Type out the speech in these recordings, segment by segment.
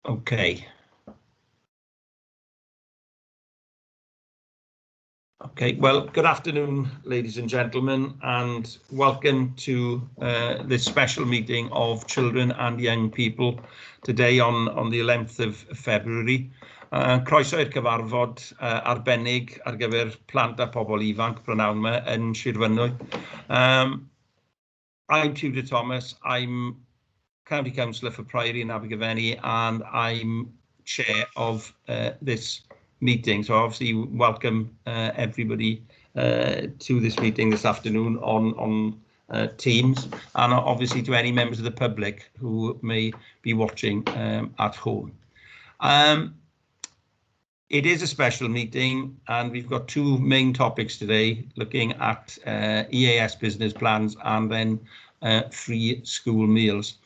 Okay. Okay, well, good afternoon, ladies and gentlemen, and welcome to this special meeting of children and young people today on the 11th of February. Croeso i'r cyfarfod arbennig ar gyfer plant a pobl ifanc prynawn yma yn Sir Fynwy. I'm Tudor Thomas. I'm County Councillor for Priory and Abergavenny, and I'm chair of this meeting. So obviously welcome everybody to this meeting this afternoon on Teams, and obviously to any members of the public who may be watching at home. It is a special meeting, and we've got two main topics today, looking at EAS business plans and then free school meals.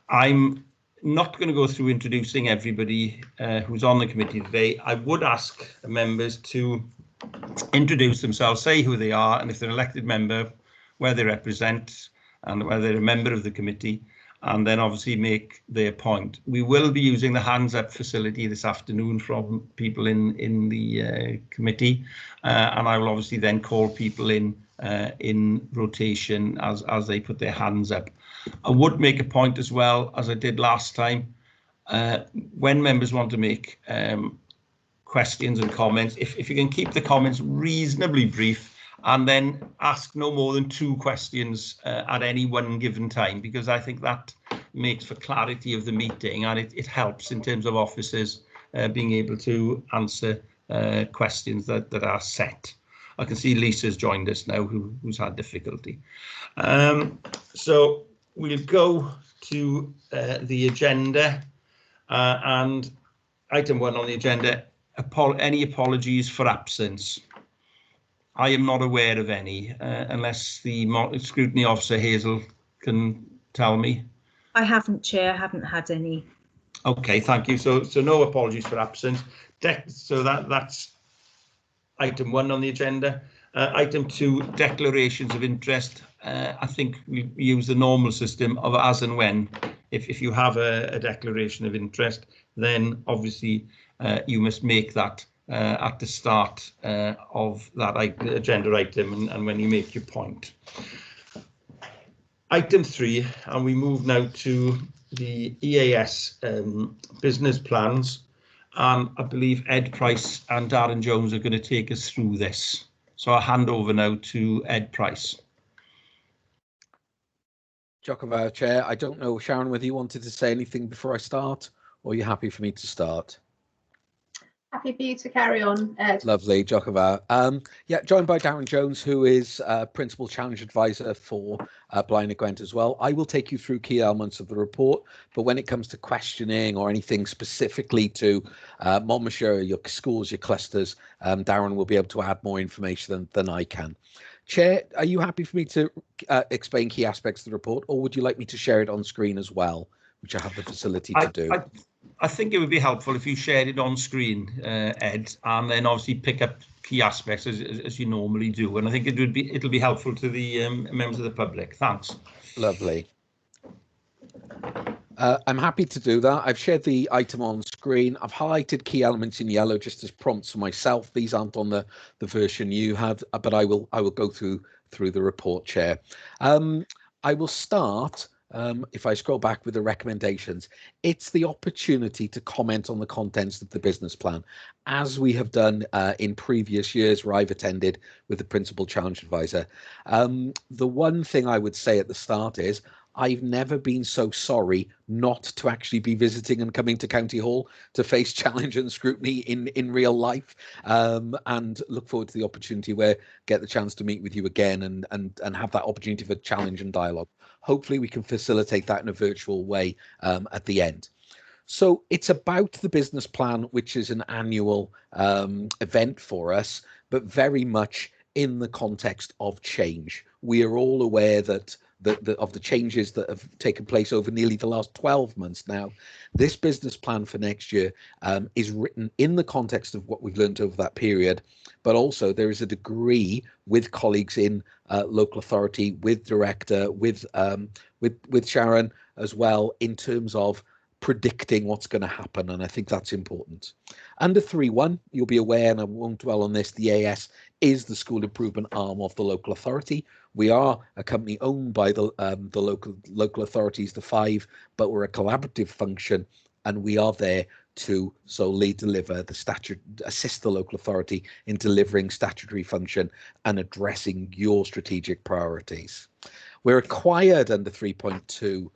I'm not going to go through introducing everybody who's on the committee today. I would ask members to introduce themselves, say who they are, and if they're an elected member, where they represent, and whether they're a member of the committee, and then obviously make their point. We will be using the hands up facility this afternoon from people in the committee, and I will obviously then call people in rotation as they put their hands up. I would make a point as well, as I did last time, when members want to make questions and comments, if you can keep the comments reasonably brief, and then ask no more than 2 questions at any one given time, because I think that makes for clarity of the meeting, and it helps in terms of officers being able to answer questions that are set. I can see Lisa's joined us now, who's had difficulty. So we'll go to the agenda, and item 1 on the agenda, any apologies for absence. I am not aware of any, unless the scrutiny officer Hazel can tell me. I haven't, Chair. I haven't had any. Okay, thank you. So no apologies for absence. So that's item 1 on the agenda. Item 2, declarations of interest. I think we use the normal system of as and when. If you have a declaration of interest, then obviously you must make that at the start of that agenda item, and when you make your point. Item 3, and we move now to the EAS business plans, and I believe Ed Price and Darren Jones are going to take us through this. So I'll hand over now to Ed Price. Jock Chair, I don't know, Sharon, whether you wanted to say anything before I start, or you're happy for me to start? Happy for you to carry on, Ed. Lovely, Jock yeah, joined by Darren Jones, who is Principal Challenge Advisor for Blaenau Gwent as well. I will take you through key elements of the report, but when it comes to questioning or anything specifically to Monmouthshire, your schools, your clusters, Darren will be able to add more information than I can. Chair, are you happy for me to explain key aspects of the report, or would you like me to share it on screen as well, which I have the facility to do? I think it would be helpful if you shared it on screen, Ed, and then obviously pick up key aspects as you normally do. And I think it'll be helpful to the members of the public. Thanks. Lovely. I'm happy to do that. I've shared the item on screen. I've highlighted key elements in yellow just as prompts for myself. These aren't on the version you had, but I will go through the report, Chair. I will start. If I scroll back with the recommendations, it's the opportunity to comment on the contents of the business plan, as we have done in previous years where I've attended with the Principal Challenge Advisor. The one thing I would say at the start is I've never been so sorry not to actually be visiting and coming to County Hall to face challenge and scrutiny in real life, and look forward to the opportunity where get the chance to meet with you again and have that opportunity for challenge and dialogue. Hopefully we can facilitate that in a virtual way at the end. So it's about the business plan, which is an annual event for us, but very much in the context of change. We are all aware that of the changes that have taken place over nearly the last 12 months now. This business plan for next year is written in the context of what we've learned over that period, but also there is a degree with colleagues in local authority, with director, with Sharon as well, in terms of predicting what's going to happen, and I think that's important. Under 3.1, you'll be aware, and I won't dwell on this, the EAS is the school improvement arm of the local authority. We are a company owned by the local authorities, the 5, but we're a collaborative function, and we are there to solely deliver assist the local authority in delivering statutory function and addressing your strategic priorities. We're required under 3.2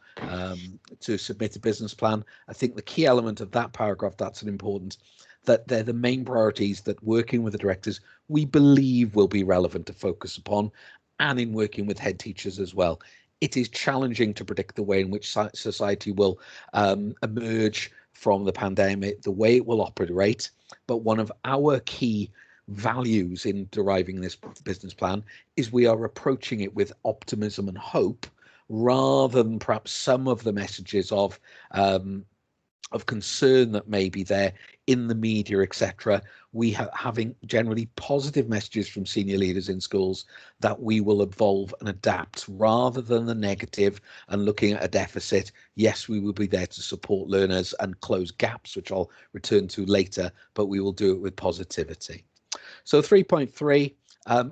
to submit a business plan. I think the key element of that paragraph, that's an important, that they're the main priorities that working with the directors we believe will be relevant to focus upon, and in working with head teachers as well. It is challenging to predict the way in which society will emerge from the pandemic, the way it will operate, but one of our key values in deriving this business plan is we are approaching it with optimism and hope, rather than perhaps some of the messages of concern that may be there in the media, etc. We having generally positive messages from senior leaders in schools that we will evolve and adapt, rather than the negative and looking at a deficit. Yes, we will be there to support learners and close gaps, which I'll return to later, but we will do it with positivity. So 3.3,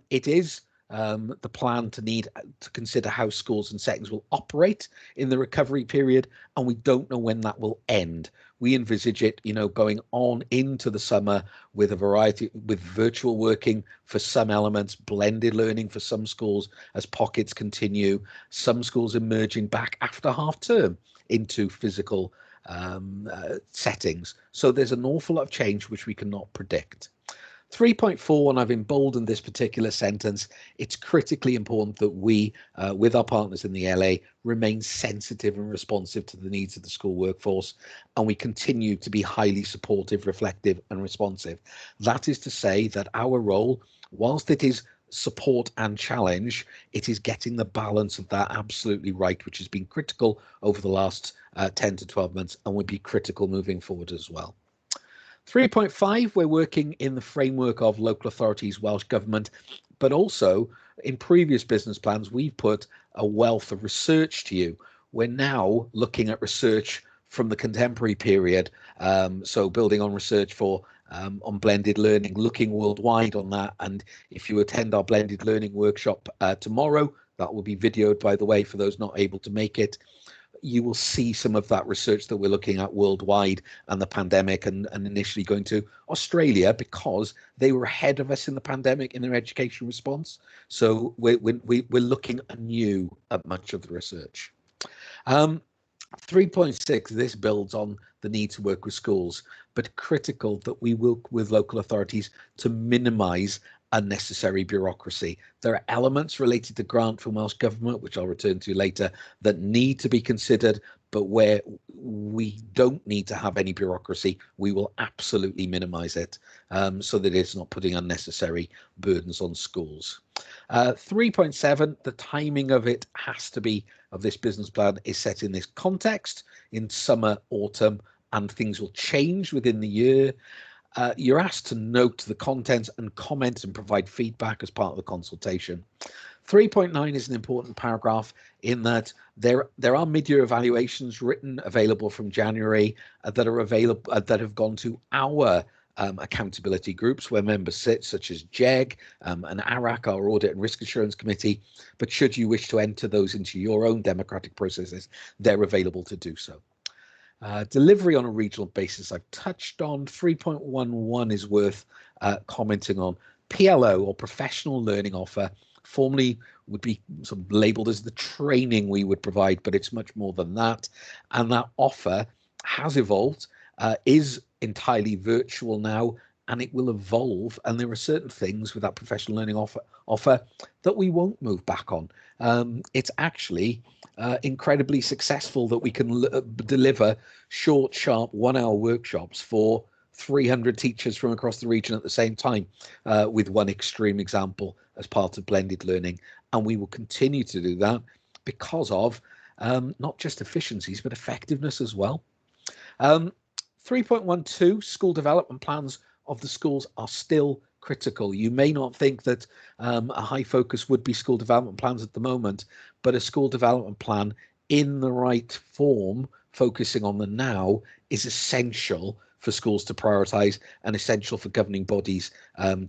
it is the plan to consider how schools and settings will operate in the recovery period, and we don't know when that will end. We envisage it, going on into the summer with a variety, with virtual working for some elements, blended learning for some schools as pockets continue, some schools emerging back after half term into physical settings. So there's an awful lot of change which we cannot predict. 3.4, and I've emboldened this particular sentence, it's critically important that we, with our partners in the LA, remain sensitive and responsive to the needs of the school workforce, and we continue to be highly supportive, reflective and responsive. That is to say that our role, whilst it is support and challenge, it is getting the balance of that absolutely right, which has been critical over the last 10 to 12 months and will be critical moving forward as well. 3.5, we're working in the framework of local authorities, Welsh Government, but also in previous business plans, we've put a wealth of research to you. We're now looking at research from the contemporary period, so building on research on blended learning, looking worldwide on that. And if you attend our blended learning workshop tomorrow, that will be videoed, by the way, for those not able to make it. You will see some of that research that we're looking at worldwide and the pandemic, and initially going to Australia because they were ahead of us in the pandemic in their education response. So we're looking anew at much of the research. 3.6, this builds on the need to work with schools, but critical that we work with local authorities to minimise unnecessary bureaucracy. There are elements related to grant from Welsh Government, which I'll return to later, that need to be considered, but where we don't need to have any bureaucracy, we will absolutely minimise it, so that it's not putting unnecessary burdens on schools. 3.7, the timing of it has to be, of this business plan, is set in this context, in summer, autumn, and things will change within the year. You're asked to note the content and comment and provide feedback as part of the consultation. 3.9 is an important paragraph in that there are mid-year evaluations available from January that are available that have gone to our accountability groups where members sit, such as JEG and ARAC, our Audit and Risk Assurance Committee. But should you wish to enter those into your own democratic processes, they're available to do so. Delivery on a regional basis, I've touched on. 3.11 is worth commenting on. PLO, or professional learning offer, formerly would be sort of labelled as the training we would provide, but it's much more than that. And that offer has evolved, is entirely virtual now, and it will evolve. And there are certain things with that professional learning offer that we won't move back on. It's actually incredibly successful that we can deliver short, sharp 1-hour workshops for 300 teachers from across the region at the same time, with one extreme example as part of blended learning. And we will continue to do that because of not just efficiencies, but effectiveness as well. 3.12, school development plans of the schools are still critical. You may not think that a high focus would be school development plans at the moment, but a school development plan in the right form, focusing on the now, is essential for schools to prioritise and essential for governing bodies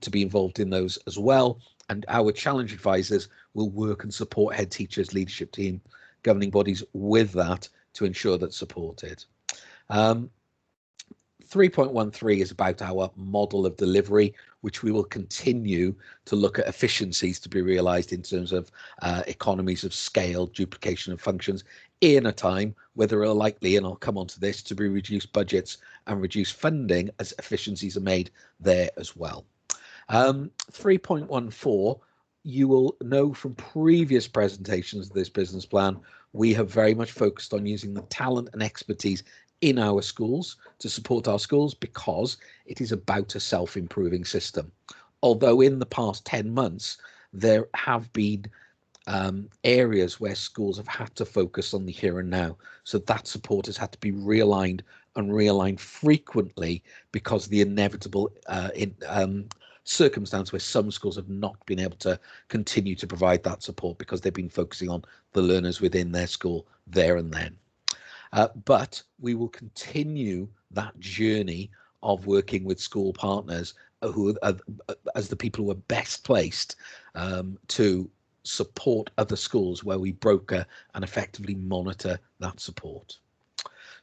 to be involved in those as well. And our challenge advisors will work and support head teachers, leadership team, governing bodies with that to ensure that's supported. 3.13 is about our model of delivery, which we will continue to look at efficiencies to be realised in terms of economies of scale, duplication of functions in a time where there are likely, and I'll come on to this, to be reduced budgets and reduced funding as efficiencies are made there as well. 3.14, you will know from previous presentations of this business plan, we have very much focused on using the talent and expertise in our schools to support our schools because it is about a self-improving system. Although in the past 10 months, there have been areas where schools have had to focus on the here and now. So that support has had to be realigned and realigned frequently because of the inevitable circumstance where some schools have not been able to continue to provide that support because they've been focusing on the learners within their school there and then. But we will continue that journey of working with school partners who are, as the people who are best placed to support other schools where we broker and effectively monitor that support.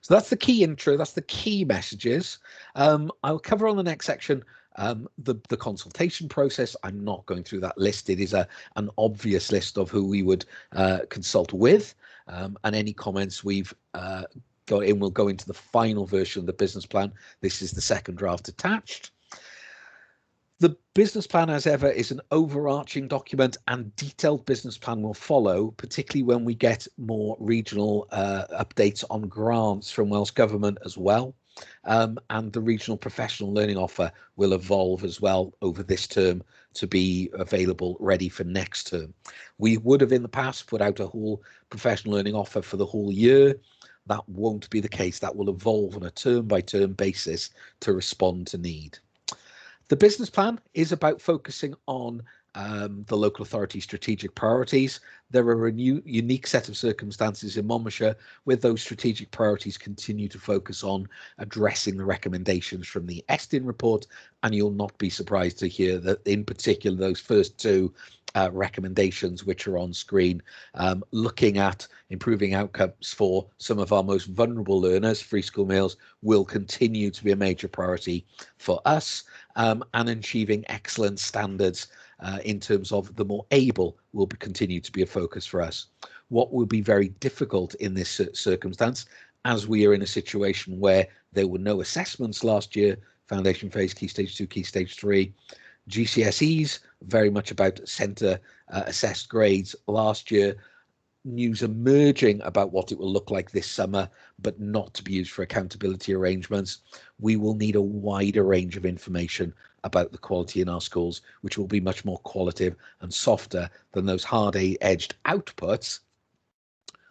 So that's the key intro, that's the key messages. I'll cover on the next section the consultation process. I'm not going through that list. It is an obvious list of who we would consult with, and any comments we've got in will go into the final version of the business plan. This is the second draft attached. The business plan, as ever, is an overarching document, and detailed business plan will follow, particularly when we get more regional updates on grants from Welsh Government as well. And the regional professional learning offer will evolve as well over this term to be available ready for next term. We would have in the past put out a whole professional learning offer for the whole year. That won't be the case. That will evolve on a term-by-term basis to respond to need. The business plan is about focusing on the local authority strategic priorities. There are a unique set of circumstances in Monmouthshire where those strategic priorities continue to focus on addressing the recommendations from the Estin report, and you'll not be surprised to hear that in particular those first two recommendations which are on screen, looking at improving outcomes for some of our most vulnerable learners, free school meals will continue to be a major priority for us, and achieving excellent standards in terms of the more able will continue to be a focus for us. What will be very difficult in this circumstance, as we are in a situation where there were no assessments last year, foundation phase, key stage 2, key stage 3, GCSEs, very much about centre assessed grades last year, news emerging about what it will look like this summer, but not to be used for accountability arrangements. We will need a wider range of information about the quality in our schools, which will be much more qualitative and softer than those hard-edged outputs,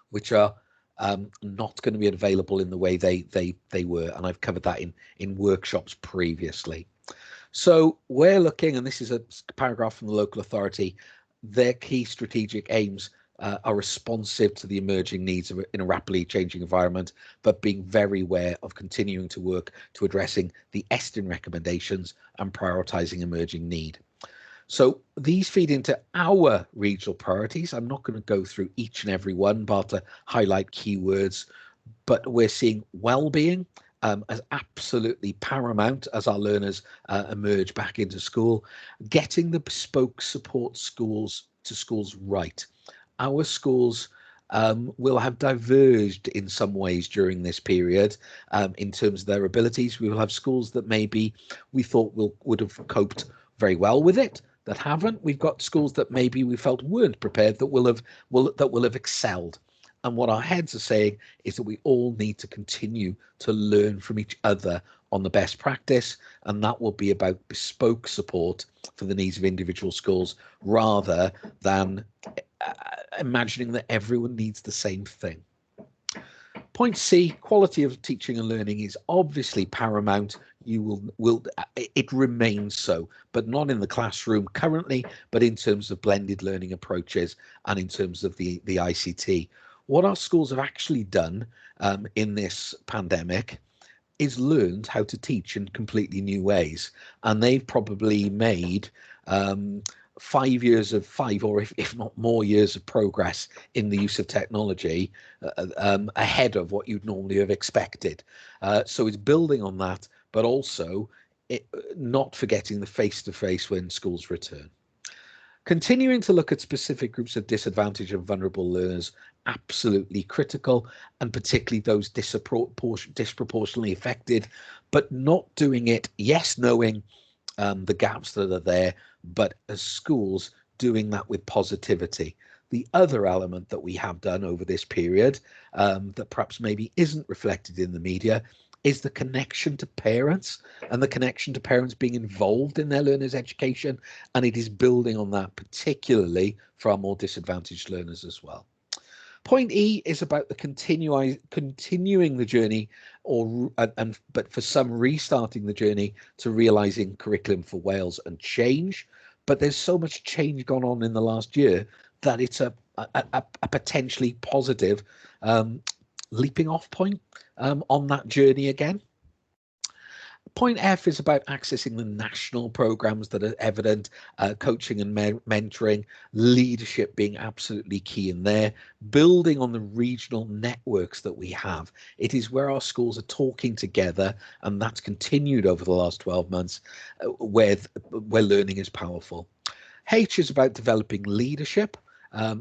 which are not going to be available in the way they were. And I've covered that in workshops previously. So we're looking, and this is a paragraph from the local authority, their key strategic aims are responsive to the emerging needs in a rapidly changing environment, but being very aware of continuing to work to addressing the Estin recommendations and prioritising emerging need. So these feed into our regional priorities. I'm not going to go through each and every one, but to highlight keywords, but we're seeing well-being as absolutely paramount as our learners emerge back into school, getting the bespoke support schools to schools right. Our schools will have diverged in some ways during this period in terms of their abilities. We will have schools that maybe we thought would have coped very well with it, that haven't. We've got schools that maybe we felt weren't prepared, that will have excelled. And what our heads are saying is that we all need to continue to learn from each other on the best practice, and that will be about bespoke support for the needs of individual schools rather than imagining that everyone needs the same thing. Point C, quality of teaching and learning is obviously paramount. It remains so, but not in the classroom currently, but in terms of blended learning approaches and in terms of the ICT. What our schools have actually done in this pandemic is learned how to teach in completely new ways, and they've probably made 5 years of or if not more years of progress in the use of technology ahead of what you'd normally have expected. So it's building on that, but also not forgetting the face-to-face when schools return. Continuing to look at specific groups of disadvantaged and vulnerable learners, absolutely critical, and particularly those disproportionately affected, but not doing it, yes, knowing the gaps that are there, but as schools doing that with positivity. The other element that we have done over this period that perhaps maybe isn't reflected in the media is the connection to parents, and the connection to parents being involved in their learners' education, and it is building on that, particularly for our more disadvantaged learners as well. Point E is about the continuing the journey, but for some restarting the journey to realising curriculum for Wales and change. But there's so much change gone on in the last year that it's a potentially positive leaping off point on that journey again. Point F is about accessing the national programs that are evident, coaching and mentoring, leadership being absolutely key in there, building on the regional networks that we have. It is where our schools are talking together, and that's continued over the last 12 months, where learning is powerful. H is about developing leadership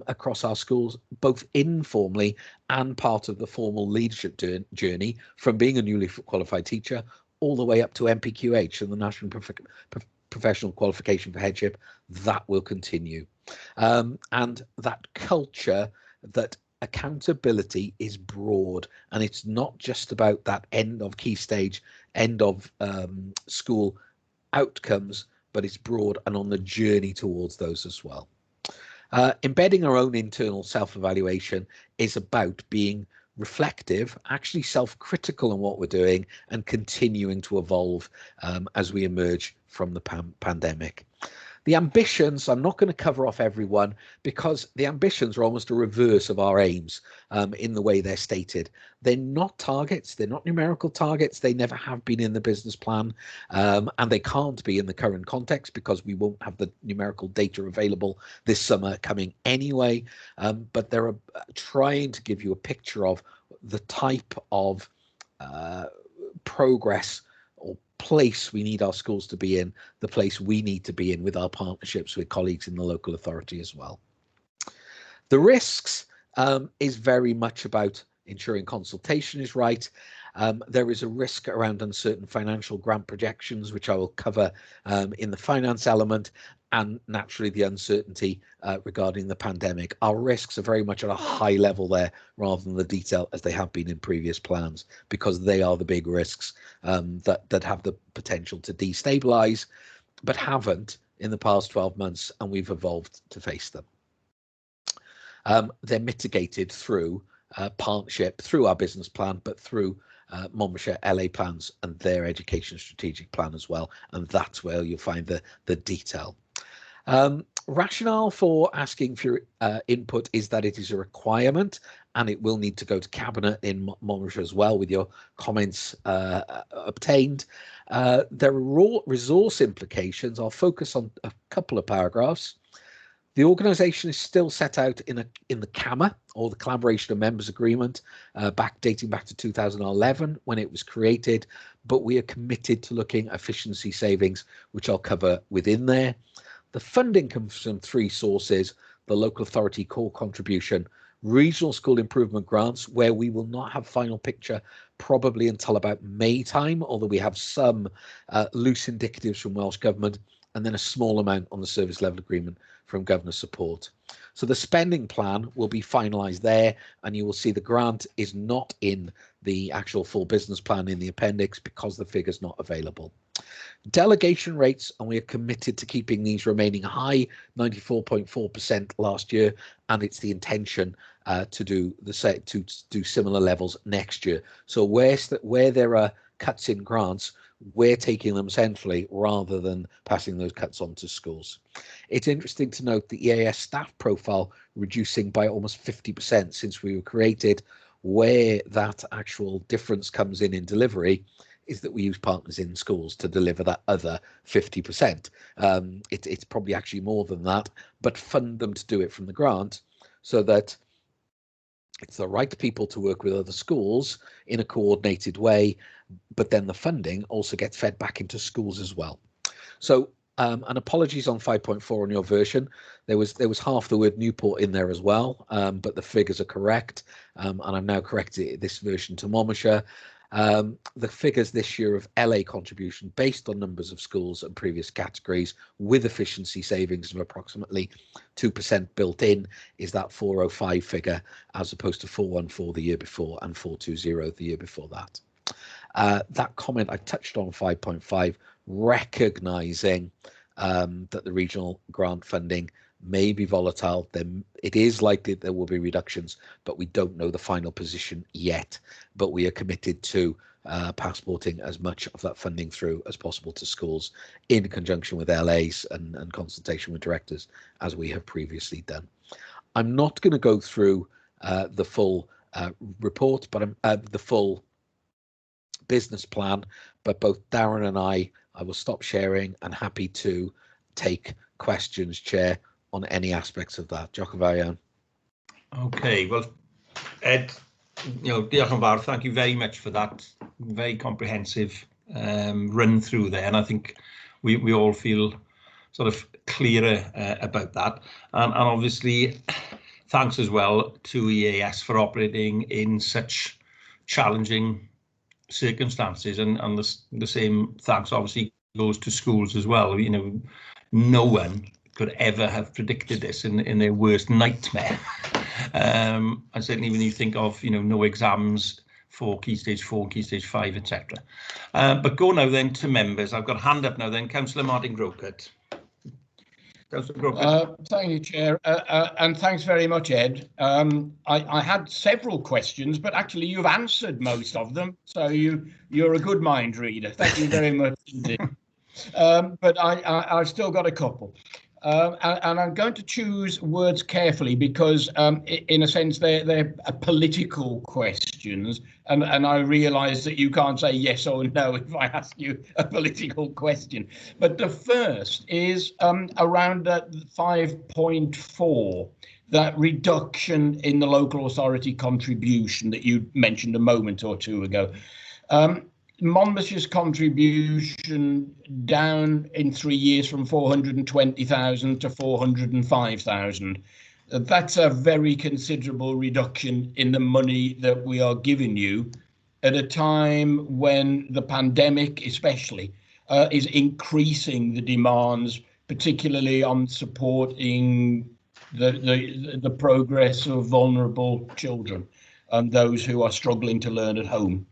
across our schools, both informally and part of the formal leadership journey, from being a newly qualified teacher all the way up to NPQH and the National Professional Qualification for Headship. That will continue. And that culture, that accountability is broad, and it's not just about that end of key stage, end of school outcomes, but it's broad and on the journey towards those as well. Embedding our own internal self-evaluation is about being reflective, actually self-critical on what we're doing, and continuing to evolve as we emerge from the pandemic. The ambitions, I'm not going to cover off everyone, because the ambitions are almost a reverse of our aims in the way they're stated. They're not targets, they're not numerical targets, they never have been in the business plan, and they can't be in the current context because we won't have the numerical data available this summer coming anyway, but they're trying to give you a picture of the type of progress or place we need our schools to be in, the place we need to be in with our partnerships with colleagues in the local authority as well. The risks is very much about ensuring consultation is right. There is a risk around uncertain financial grant projections, which I will cover in the finance element, and naturally the uncertainty regarding the pandemic. Our risks are very much at a high level there rather than the detail as they have been in previous plans, because they are the big risks that have the potential to destabilise, but haven't in the past 12 months, and we've evolved to face them. They're mitigated through partnership, through our business plan, but through Monmouthshire LA plans and their education strategic plan as well, and that's where you'll find the detail. Rationale for asking for input is that it is a requirement, and it will need to go to Cabinet in Monmouthshire as well with your comments obtained. There are resource implications. I'll focus on a couple of paragraphs. The organisation is still set out in the CAMA, or the Collaboration of Members Agreement, dating back to 2011 when it was created, but we are committed to looking at efficiency savings, which I'll cover within there. The funding comes from three sources: the local authority core contribution, regional school improvement grants, where we will not have final picture probably until about May time, although we have some loose indicatives from Welsh Government, and then a small amount on the service level agreement from governor support. So the spending plan will be finalised there, and you will see the grant is not in the actual full business plan in the appendix because the figure's not available. Delegation rates, and we are committed to keeping these remaining high, 94.4% last year, and it's the intention to do similar levels next year. So where there are cuts in grants, we're taking them centrally rather than passing those cuts on to schools. It's interesting to note the EAS staff profile reducing by almost 50% since we were created. Where that actual difference comes in delivery is that we use partners in schools to deliver that other 50%. It's probably actually more than that, but fund them to do it from the grant so that it's the right people to work with other schools in a coordinated way, but then the funding also gets fed back into schools as well. So, and apologies on 5.4 on your version. There was half the word Newport in there as well, but the figures are correct, and I've now corrected this version to Monmouthshire. The figures this year of LA contribution based on numbers of schools and previous categories with efficiency savings of approximately 2% built in is that 405 figure, as opposed to 414 the year before and 420 the year before that. That comment I touched on 5.5, recognising that the regional grant funding may be volatile. Then it is likely there will be reductions, but we don't know the final position yet. But we are committed to passporting as much of that funding through as possible to schools in conjunction with LAs and consultation with directors, as we have previously done. I'm not going to go through the full report, but the full business plan, but both Darren and I will stop sharing and happy to take questions, Chair, on any aspects of that. Diolch yn fawr iawn. Okay, well, Ed, diolch yn fawr. Thank you very much for that very comprehensive run through there, and I think we all feel sort of clearer about that. And obviously, thanks as well to EAS for operating in such challenging circumstances, and the same thanks obviously goes to schools as well. No one could ever have predicted this in their worst nightmare. And certainly when you think of no exams for Key Stage 4, Key Stage 5, etc. But go now then to members. I've got a hand up now then. Councillor Martin Grocott. Thank you, Chair, and thanks very much, Ed. I had several questions, but actually you've answered most of them, so you're a good mind reader. Thank you very much indeed. But I've still got a couple. And I'm going to choose words carefully because, in a sense, they're political questions, and I realise that you can't say yes or no if I ask you a political question. But the first is around 5.4, that reduction in the local authority contribution that you mentioned a moment or two ago. Monmouthshire's contribution down in 3 years from 420,000 to 405,000. That's a very considerable reduction in the money that we are giving you at a time when the pandemic especially is increasing the demands, particularly on supporting the progress of vulnerable children and those who are struggling to learn at home.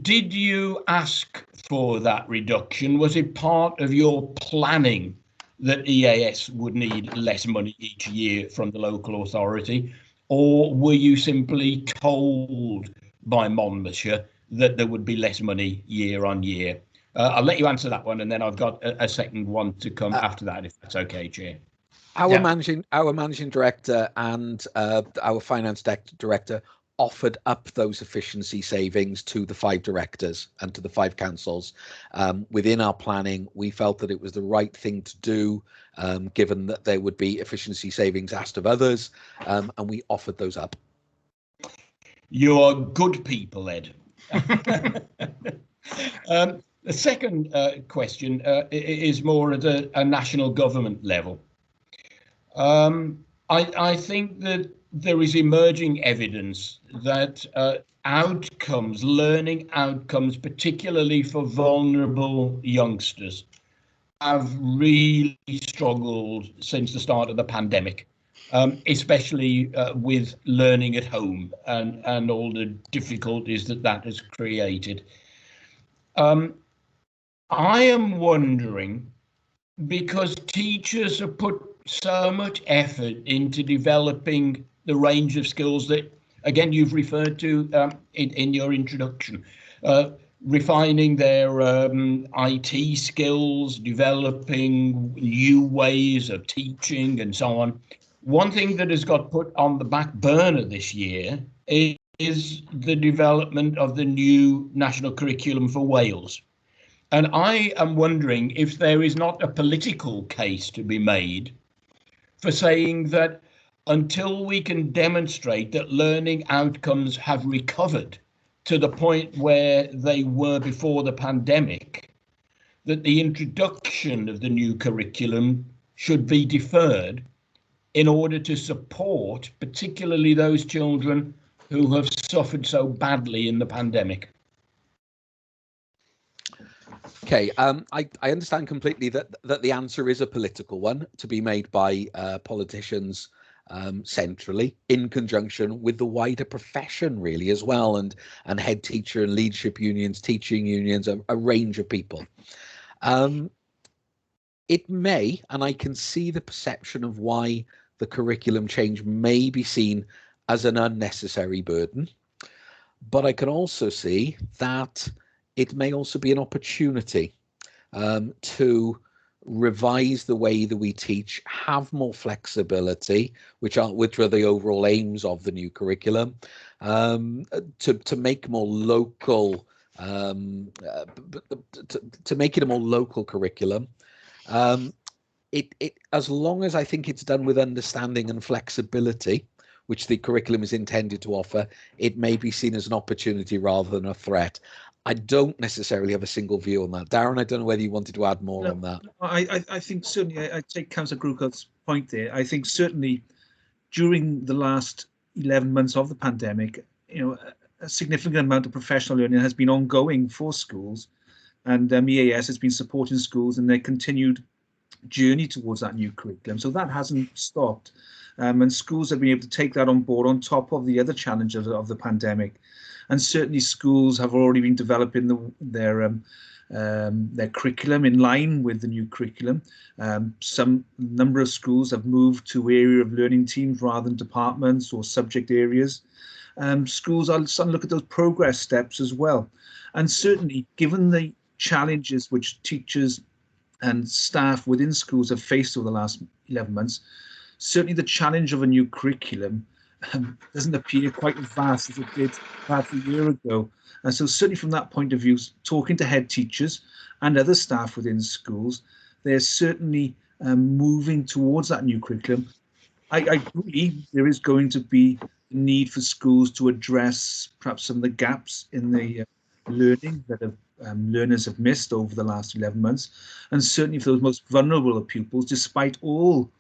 Did you ask for that reduction? Was it part of your planning that EAS would need less money each year from the local authority, or were you simply told by Monmouthshire that there would be less money year on year? I'll let you answer that one, and then I've got a second one to come after that, if that's okay, Chair. Our managing director and our finance director offered up those efficiency savings to the 5 directors and to the 5 councils. Within our planning, we felt that it was the right thing to do, given that there would be efficiency savings asked of others, and we offered those up. You're good people, Ed. The second question is more at a national government level. I think that there is emerging evidence that learning outcomes, particularly for vulnerable youngsters, have really struggled since the start of the pandemic, especially with learning at home and all the difficulties that has created. I am wondering, because teachers have put so much effort into developing the range of skills that, again, you've referred to in your introduction, refining their IT skills, developing new ways of teaching and so on. One thing that has got put on the back burner this year is the development of the new national curriculum for Wales. And I am wondering if there is not a political case to be made for saying that until we can demonstrate that learning outcomes have recovered to the point where they were before the pandemic, that the introduction of the new curriculum should be deferred in order to support particularly those children who have suffered so badly in the pandemic. Okay, I understand completely that the answer is a political one to be made by politicians centrally in conjunction with the wider profession really as well, and head teacher and leadership unions, teaching unions, a range of people. It may, and I can see the perception of why the curriculum change may be seen as an unnecessary burden, but I can also see that it may also be an opportunity to revise the way that we teach, have more flexibility, which are the overall aims of the new curriculum, to make more local, to make it a more local curriculum. It as long as I think it's done with understanding and flexibility, which the curriculum is intended to offer, it may be seen as an opportunity rather than a threat. I don't necessarily have a single view on that. Darren, I don't know whether you wanted to add more on that. I think certainly, I take Councillor Gruco's point there. I think certainly during the last 11 months of the pandemic, a significant amount of professional learning has been ongoing for schools, and EAS has been supporting schools in their continued journey towards that new curriculum. So that hasn't stopped. And schools have been able to take that on board on top of the other challenges of the pandemic. And certainly schools have already been developing their curriculum in line with the new curriculum. Some number of schools have moved to area of learning teams rather than departments or subject areas. Schools are starting to look at those progress steps as well. And certainly, given the challenges which teachers and staff within schools have faced over the last 11 months, certainly the challenge of a new curriculum doesn't appear quite as vast as it did perhaps a year ago. And so certainly from that point of view, talking to head teachers and other staff within schools, they're certainly moving towards that new curriculum. I agree there is going to be a need for schools to address perhaps some of the gaps in the learning that learners have missed over the last 11 months. And certainly for those most vulnerable of pupils, despite all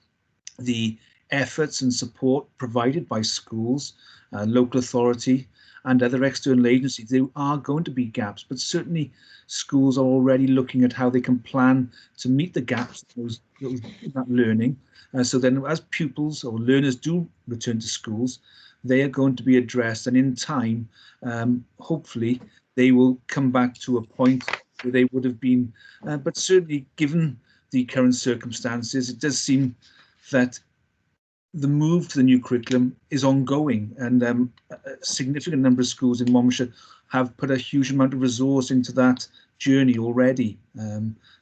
the efforts and support provided by schools, local authority and other external agencies, there are going to be gaps, but certainly schools are already looking at how they can plan to meet the gaps in that learning. So then as pupils or learners do return to schools, they are going to be addressed, and in time, hopefully, they will come back to a point where they would have been. But certainly, given the current circumstances, it does seem that the move to the new curriculum is ongoing, and a significant number of schools in Monmouthshire have put a huge amount of resource into that journey already.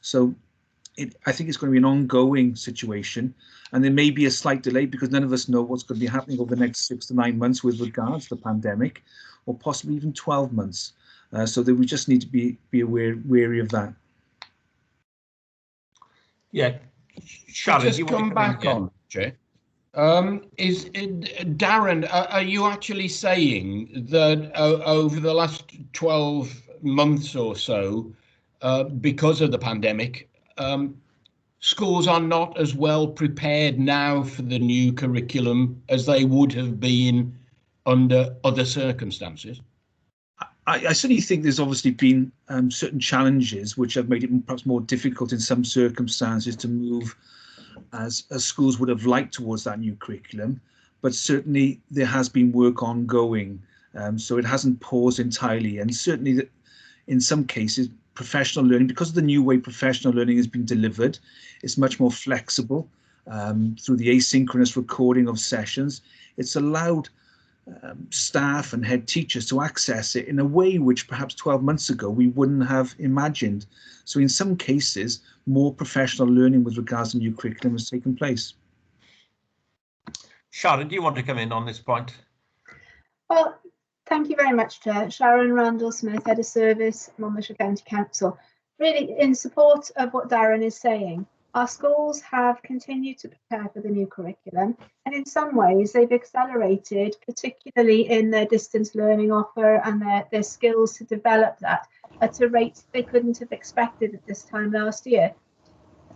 So I think it's going to be an ongoing situation, and there may be a slight delay because none of us know what's going to be happening over the next 6 to 9 months with regards to the pandemic, or possibly even 12 months. So that we just need to be wary of that. Yeah, Sharon, just come back on, Jay. Darren, are you actually saying that over the last 12 months or so, because of the pandemic, schools are not as well prepared now for the new curriculum as they would have been under other circumstances? I certainly think there's obviously been certain challenges which have made it perhaps more difficult in some circumstances to move as schools would have liked towards that new curriculum, but certainly there has been work ongoing, so it hasn't paused entirely. And certainly that in some cases professional learning, because of the new way professional learning has been delivered, it's much more flexible through the asynchronous recording of sessions. It's allowed staff and head teachers to access it in a way which perhaps 12 months ago we wouldn't have imagined. So in some cases, more professional learning with regards to new curriculum has taken place. Sharon, do you want to come in on this point? Well, thank you very much, Chair. Sharon Randall-Smith, Head of Service, Monmouthshire County Council. Really, in support of what Darren is saying, our schools have continued to prepare for the new curriculum, and in some ways they've accelerated, particularly in their distance learning offer and their skills to develop that at a rate they couldn't have expected at this time last year.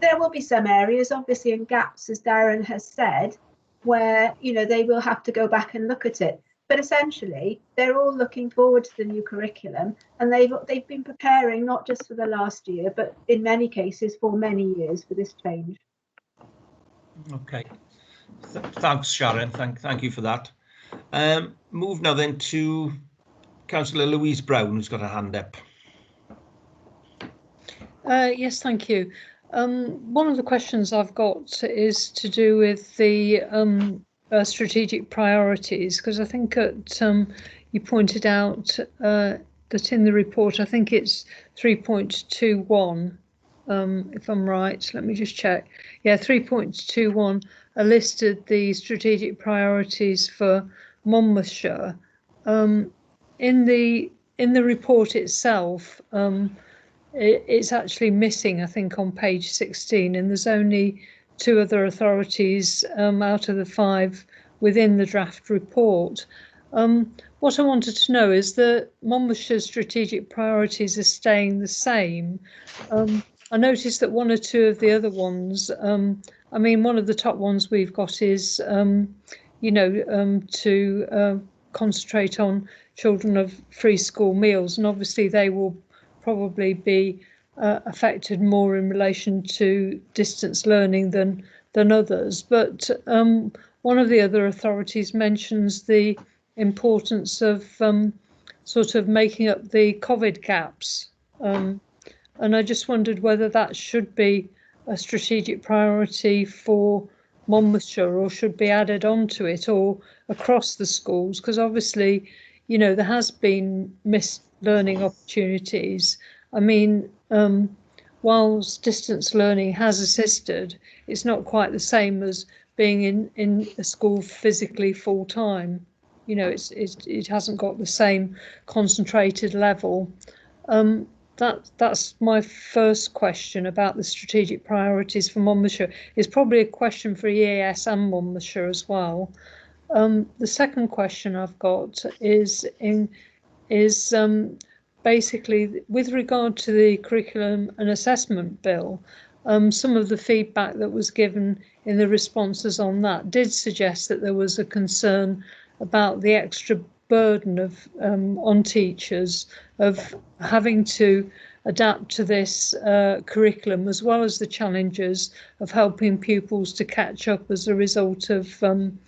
There will be some areas, obviously, and gaps, as Darren has said, where they will have to go back and look at it. But essentially, they're all looking forward to the new curriculum, and they've been preparing not just for the last year, but in many cases for many years for this change. Okay, thanks, Sharon. Thank you for that. Move now then to Councillor Louise Brown, who's got a hand up. Yes, thank you. One of the questions I've got is to do with the strategic priorities, because I think you pointed out that in the report, I think it's 3.21, if I'm right. Let me just check. Yeah, 3.21 are listed the strategic priorities for Monmouthshire. In the report itself, it's actually missing, I think, on page 16, and there's only 2 other authorities out of the 5 within the draft report. What I wanted to know is that Monmouthshire's strategic priorities are staying the same. I noticed that 1 or 2 of the other ones, I mean, one of the top ones we've got is, to concentrate on children of free school meals, and obviously they will probably be affected more in relation to distance learning than others. But one of the other authorities mentions the importance of sort of making up the COVID gaps. And I just wondered whether that should be a strategic priority for Monmouthshire or should be added onto it or across the schools, because obviously, there has been missed learning opportunities. I mean, whilst distance learning has assisted, it's not quite the same as being in a school physically full time. It hasn't got the same concentrated level. That's my first question about the strategic priorities for Monmouthshire. It's probably a question for EAS and Monmouthshire as well. The second question I've got is basically with regard to the curriculum and assessment bill. Some of the feedback that was given in the responses on that did suggest that there was a concern about the extra burden of on teachers of having to adapt to this curriculum, as well as the challenges of helping pupils to catch up as a result of them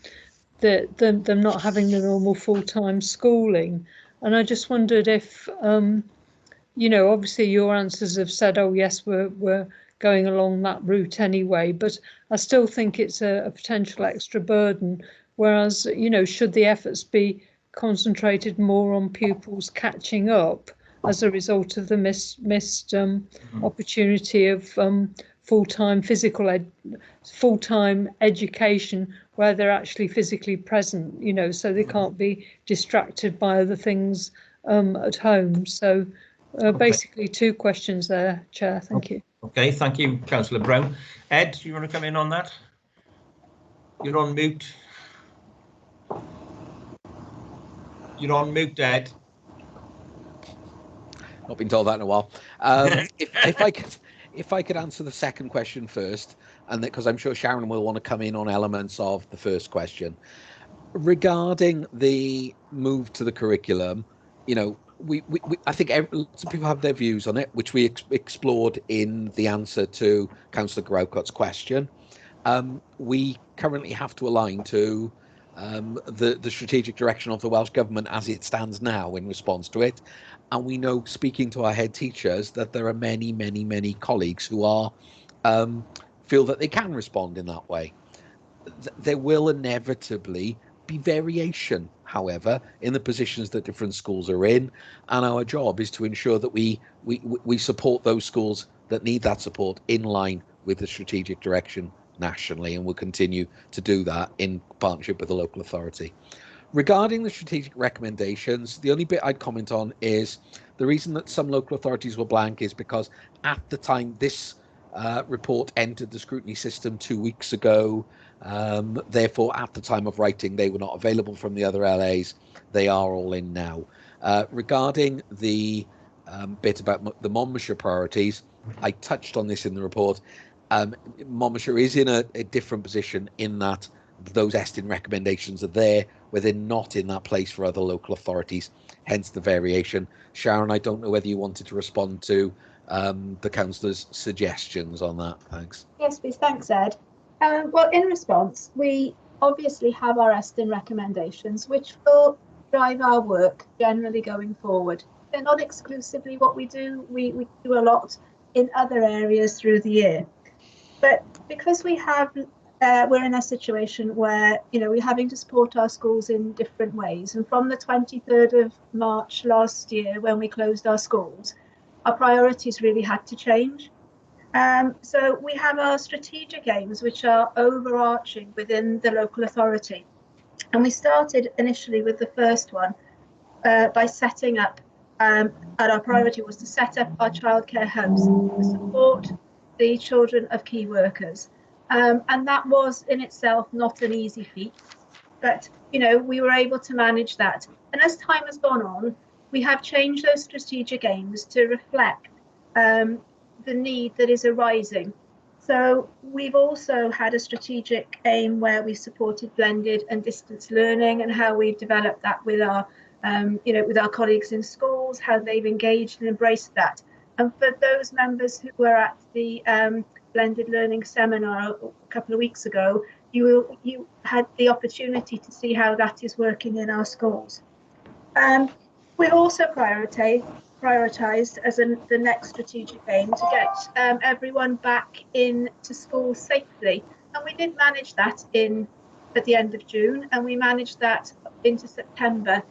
not having the normal full-time schooling. And I just wondered if, obviously your answers have said, oh yes, we're going along that route anyway, but I still think it's a potential extra burden. Whereas, should the efforts be concentrated more on pupils catching up as a result of the missed opportunity of full-time full-time education where they're actually physically present, so they can't be distracted by other things at home. So basically 2 questions there, Chair. Thank you. Okay, thank you, Councillor Brown. Ed, do you want to come in on that? You're on mute. You're on mute, Ed. Not been told that in a while. If I could answer the second question first, and because I'm sure Sharon will want to come in on elements of the first question regarding the move to the curriculum. I think lots of people have their views on it, which we explored in the answer to Councillor Graucott's question. We currently have to align to the strategic direction of the Welsh Government as it stands now in response to it. And we know, speaking to our head teachers, that there are many, many, many colleagues who are feel that they can respond in that way. There will inevitably be variation however, in the positions that different schools are in, and our job is to ensure that we support those schools that need that support in line with the strategic direction nationally, and we'll continue to do that in partnership with the local authority. Regarding the strategic recommendations, the only bit I'd comment on is the reason that some local authorities were blank is because at the time this report entered the scrutiny system 2 weeks ago, therefore at the time of writing they were not available from the other LAs. They are all in now. Regarding the bit about the Monmouthshire priorities, I touched on this in the report. Monmouthshire is in a different position in that those ESTIN recommendations are there where they're not in that place for other local authorities, hence the variation. Sharon, I don't know whether you wanted to respond to the councillor's suggestions on that. Thanks. Yes, please. Thanks, Ed. Well, in response, we obviously have our ESTIN recommendations, which will drive our work generally going forward. They're not exclusively what we do. We do a lot in other areas through the year. But because we have, we're in a situation where, you know, we're having to support our schools in different ways. And from the 23rd of March last year, when we closed our schools, our priorities really had to change. So we have our strategic aims, which are overarching within the local authority. And we started initially with the first one by setting up, and our priority was to set up our childcare hubs to support the children of key workers. And that was in itself not an easy feat, but, you know, we were able to manage that. And as time has gone on, we have changed those strategic aims to reflect the need that is arising. So we've also had a strategic aim where we supported blended and distance learning, and how we've developed that with our, you know, with our colleagues in schools, how they've engaged and embraced that. And for those members who were at the blended learning seminar a couple of weeks ago, you had the opportunity to see how that is working in our schools. We've also prioritised as the next strategic aim to get everyone back into school safely, and we did manage that at the end of June, and we managed that into September.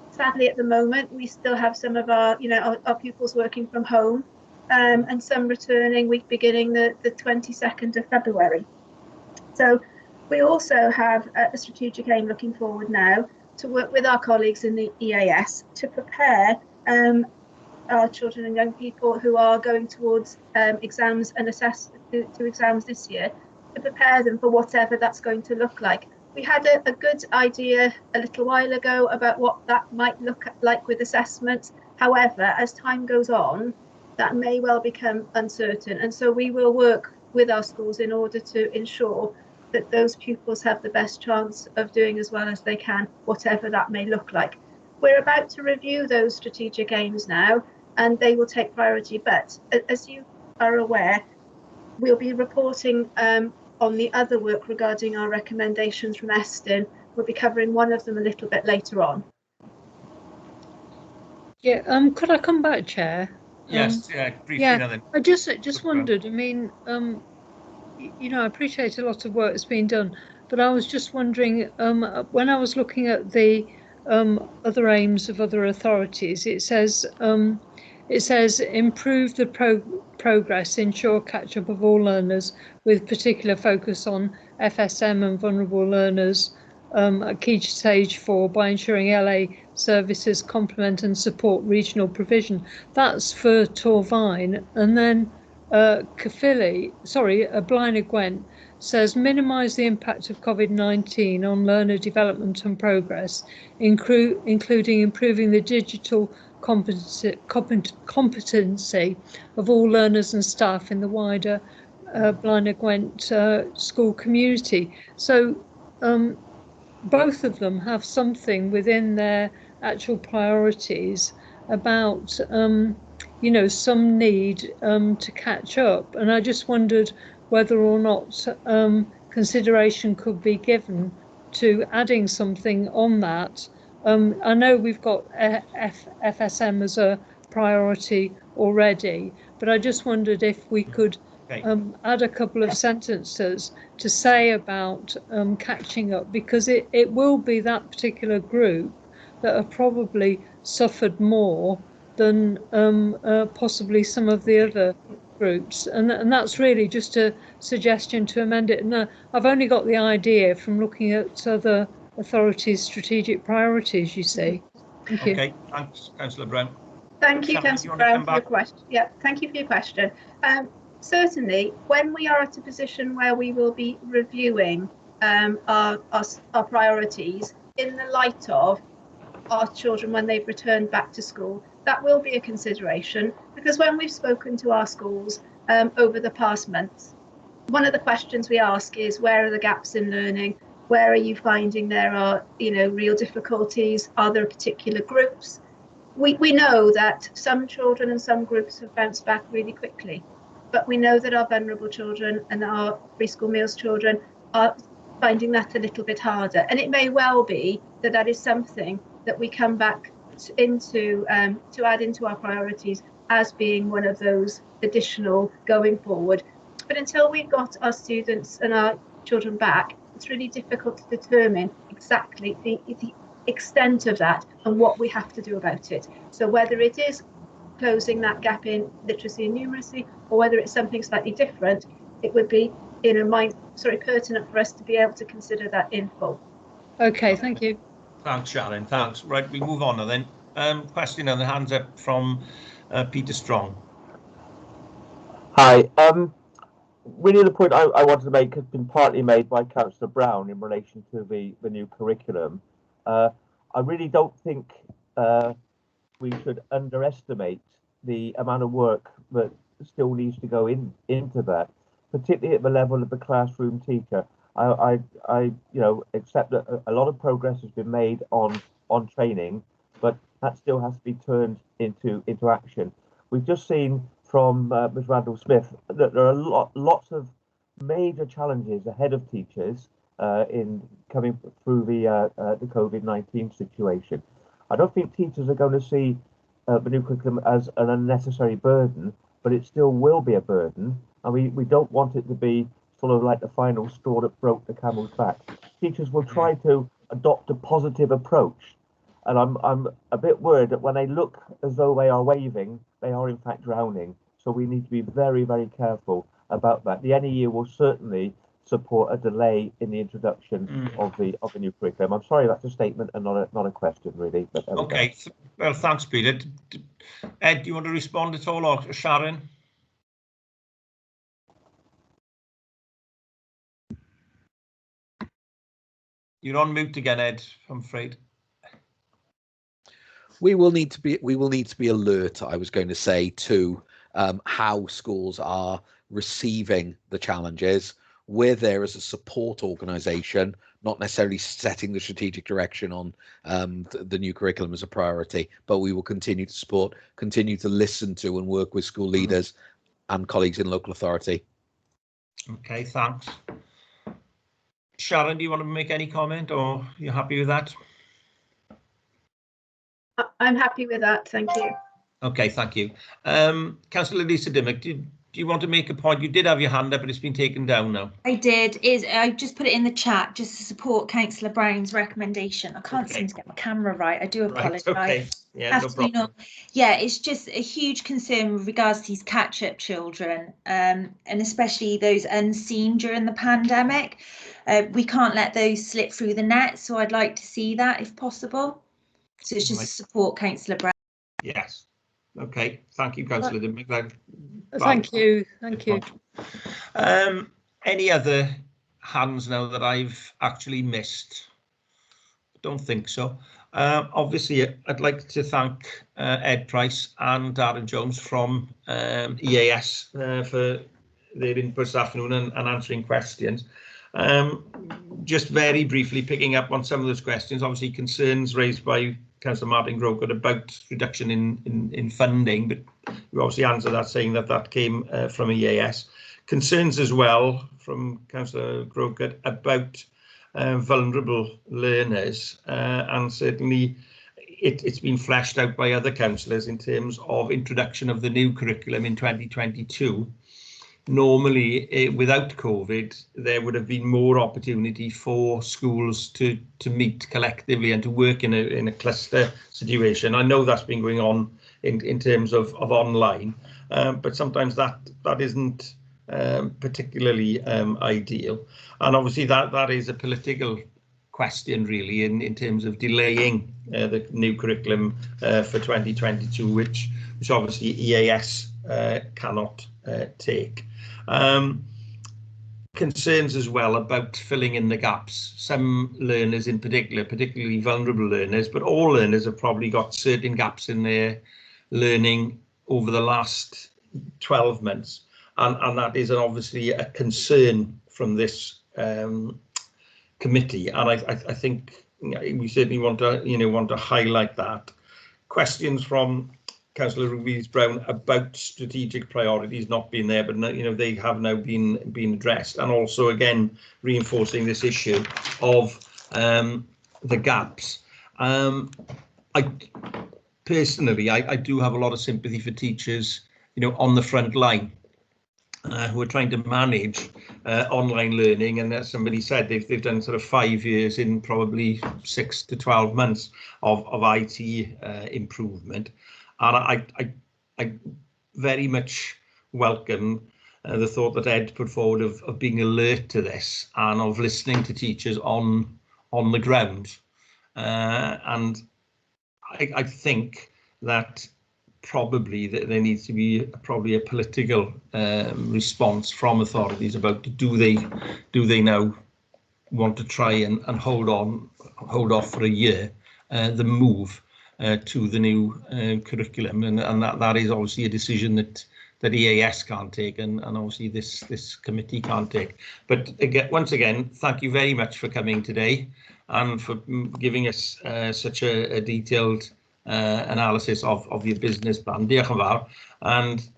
Sadly, at the moment, we still have some of our, you know, our pupils working from home, and some returning week beginning the 22nd of February. So we also have a strategic aim looking forward now to work with our colleagues in the EAS to prepare our children and young people who are going towards exams and to exams this year, to prepare them for whatever that's going to look like. We had a good idea a little while ago about what that might look like with assessments. However, as time goes on, that may well become uncertain. And so we will work with our schools in order to ensure that those pupils have the best chance of doing as well as they can, whatever that may look like. We're about to review those strategic aims now, and they will take priority. But as you are aware, we'll be reporting on the other work regarding our recommendations from ESTIN. We'll be covering one of them a little bit later on. Yeah, could I come back, Chair? Yes, yeah, briefly. Yeah, then. I just wondered, I mean, you know, I appreciate a lot of work that's been done, but I was just wondering, when I was looking at the other aims of other authorities, it says improve the progress, ensure catch-up of all learners with particular focus on FSM and vulnerable learners at key stage 4 by ensuring LA services complement and support regional provision. That's for Torvine. And then Blaina Gwent says minimise the impact of COVID-19 on learner development and progress, including improving the digital competency of all learners and staff in the wider Blaina Gwent school community. So both of them have something within their actual priorities about you know, some need to catch up, and I just wondered whether or not consideration could be given to adding something on that. I know we've got FSM as a priority already, but I just wondered if we could add a couple of sentences to say about catching up, because it will be that particular group that have probably suffered more than possibly some of the other groups, and that's really just a suggestion to amend it. And I've only got the idea from looking at other authorities' strategic priorities, you see. Thank you. Okay, thanks, Councillor Brown. Thank you, Councillor Brown, for your question. Yeah, thank you for your question. Certainly, when we are at a position where we will be reviewing our priorities in the light of our children when they've returned back to school, that will be a consideration, because when we've spoken to our schools over the past months, one of the questions we ask is, where are the gaps in learning? Where are you finding there are, real difficulties? Are there particular groups? We know that some children and some groups have bounced back really quickly, but we know that our vulnerable children and our preschool meals children are finding that a little bit harder. And it may well be that that is something that we come back into to add into our priorities as being one of those additional going forward. But until we've got our students and our children back, it's really difficult to determine exactly the extent of that and what we have to do about it. So whether it is closing that gap in literacy and numeracy, or whether it's something slightly different, it would be pertinent for us to be able to consider that in full. Okay, thank you. Thanks, Sharon. Thanks. Right, we move on now then. Question on the hands up from Peter Strong. Hi. Really, the point I wanted to make has been partly made by Councillor Brown in relation to the new curriculum. I really don't think we should underestimate the amount of work that still needs to go into that, particularly at the level of the classroom teacher. I accept that a lot of progress has been made on training, but that still has to be turned into action. We've just seen from Ms. Randall-Smith that there are lots of major challenges ahead of teachers in coming through the COVID-19 situation. I don't think teachers are going to see the new curriculum as an unnecessary burden, but it still will be a burden, and we don't want it to be sort of like the final straw that broke the camel's back. Teachers will try to adopt a positive approach, and I'm a bit worried that when they look as though they are waving, they are in fact drowning. So we need to be very, very careful about that. The NEU will certainly support a delay in the introduction of the new curriculum. I'm sorry, that's a statement and not a question, really. But okay, well, thanks, Peter. Ed, do you want to respond at all, or Sharon? You're on mute again, Ed, I'm afraid. We will need to be alert, I was going to say, to how schools are receiving the challenges. We're there as a support organisation, not necessarily setting the strategic direction on the new curriculum as a priority, but we will continue to support, continue to listen to and work with school leaders and colleagues in local authority. Okay, thanks. Sharon, do you want to make any comment, or are you happy with that? I'm happy with that, thank you. Okay, thank you. Councillor Lisa Dimmock, do you want to make a point? You did have your hand up, but it's been taken down now. I did. I just put it in the chat just to support Councillor Brown's recommendation. I can't seem to get my camera right. I do apologise. Right, okay. Yeah, no problem. Yeah, it's just a huge concern with regards to these catch-up children, and especially those unseen during the pandemic. We can't let those slip through the net, so I'd like to see that if possible. So it's just to support Councillor Brown. Yes. Okay. Thank you, Councillor. Thank you. Thank you. Any other hands now that I've actually missed? Don't think so. Obviously, I'd like to thank Ed Price and Darren Jones from EAS for their input this afternoon and answering questions. Just very briefly picking up on some of those questions, obviously concerns raised by Councillor Martin Grocott about reduction in funding, but you obviously answered that saying that came from EAS. Concerns as well from Councillor Grocott about vulnerable learners, and certainly it's been fleshed out by other councillors in terms of introduction of the new curriculum in 2022. normally without COVID, there would have been more opportunity for schools to meet collectively and to work in a cluster situation. I know that's been going on in terms of online, but sometimes that isn't particularly ideal. And obviously that is a political question really in terms of delaying the new curriculum for 2022, which obviously EAS cannot take. Concerns as well about filling in the gaps. Some learners in particular, particularly vulnerable learners, but all learners have probably got certain gaps in their learning over the last 12 months. And that is obviously a concern from this committee. And I think we certainly want to highlight that. Questions from Councillor Louise Brown about strategic priorities not being there, but they have now been addressed, and also again reinforcing this issue of the gaps. I personally, I do have a lot of sympathy for teachers, on the front line who are trying to manage online learning, and as somebody said, they've done sort of 5 years in probably 6 to 12 months of IT improvement. And I very much welcome the thought that Ed put forward of being alert to this and of listening to teachers on the ground. And I think that probably there needs to be a political response from authorities about do they now want to try and hold off for a year the move to the new curriculum, and that is obviously a decision that EAS can't take, and obviously this committee can't take. But again, once again, thank you very much for coming today and for giving us such a detailed analysis of your business plan. Diolch yn fawr, and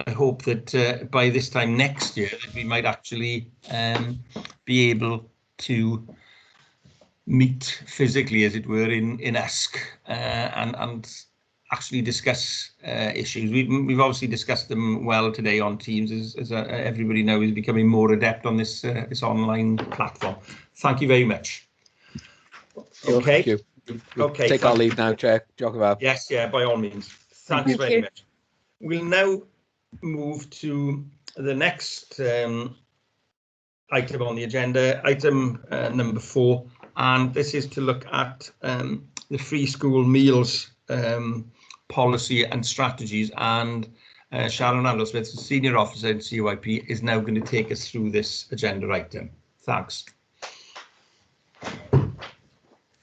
I hope that by this time next year that we might actually be able to meet physically, as it were, in Usk and actually discuss issues. We've obviously discussed them well today on Teams, as everybody knows, is becoming more adept on this online platform. Thank you very much. Okay. Thank you. Okay. Take our leave now, Chair. Yes, yeah, by all means. Thanks very much. We'll now move to the next item on the agenda, item number 4. And this is to look at the free school meals policy and strategies. And Sharon Randall-Smith, Senior Officer in CYP, is now going to take us through this agenda item. Thanks.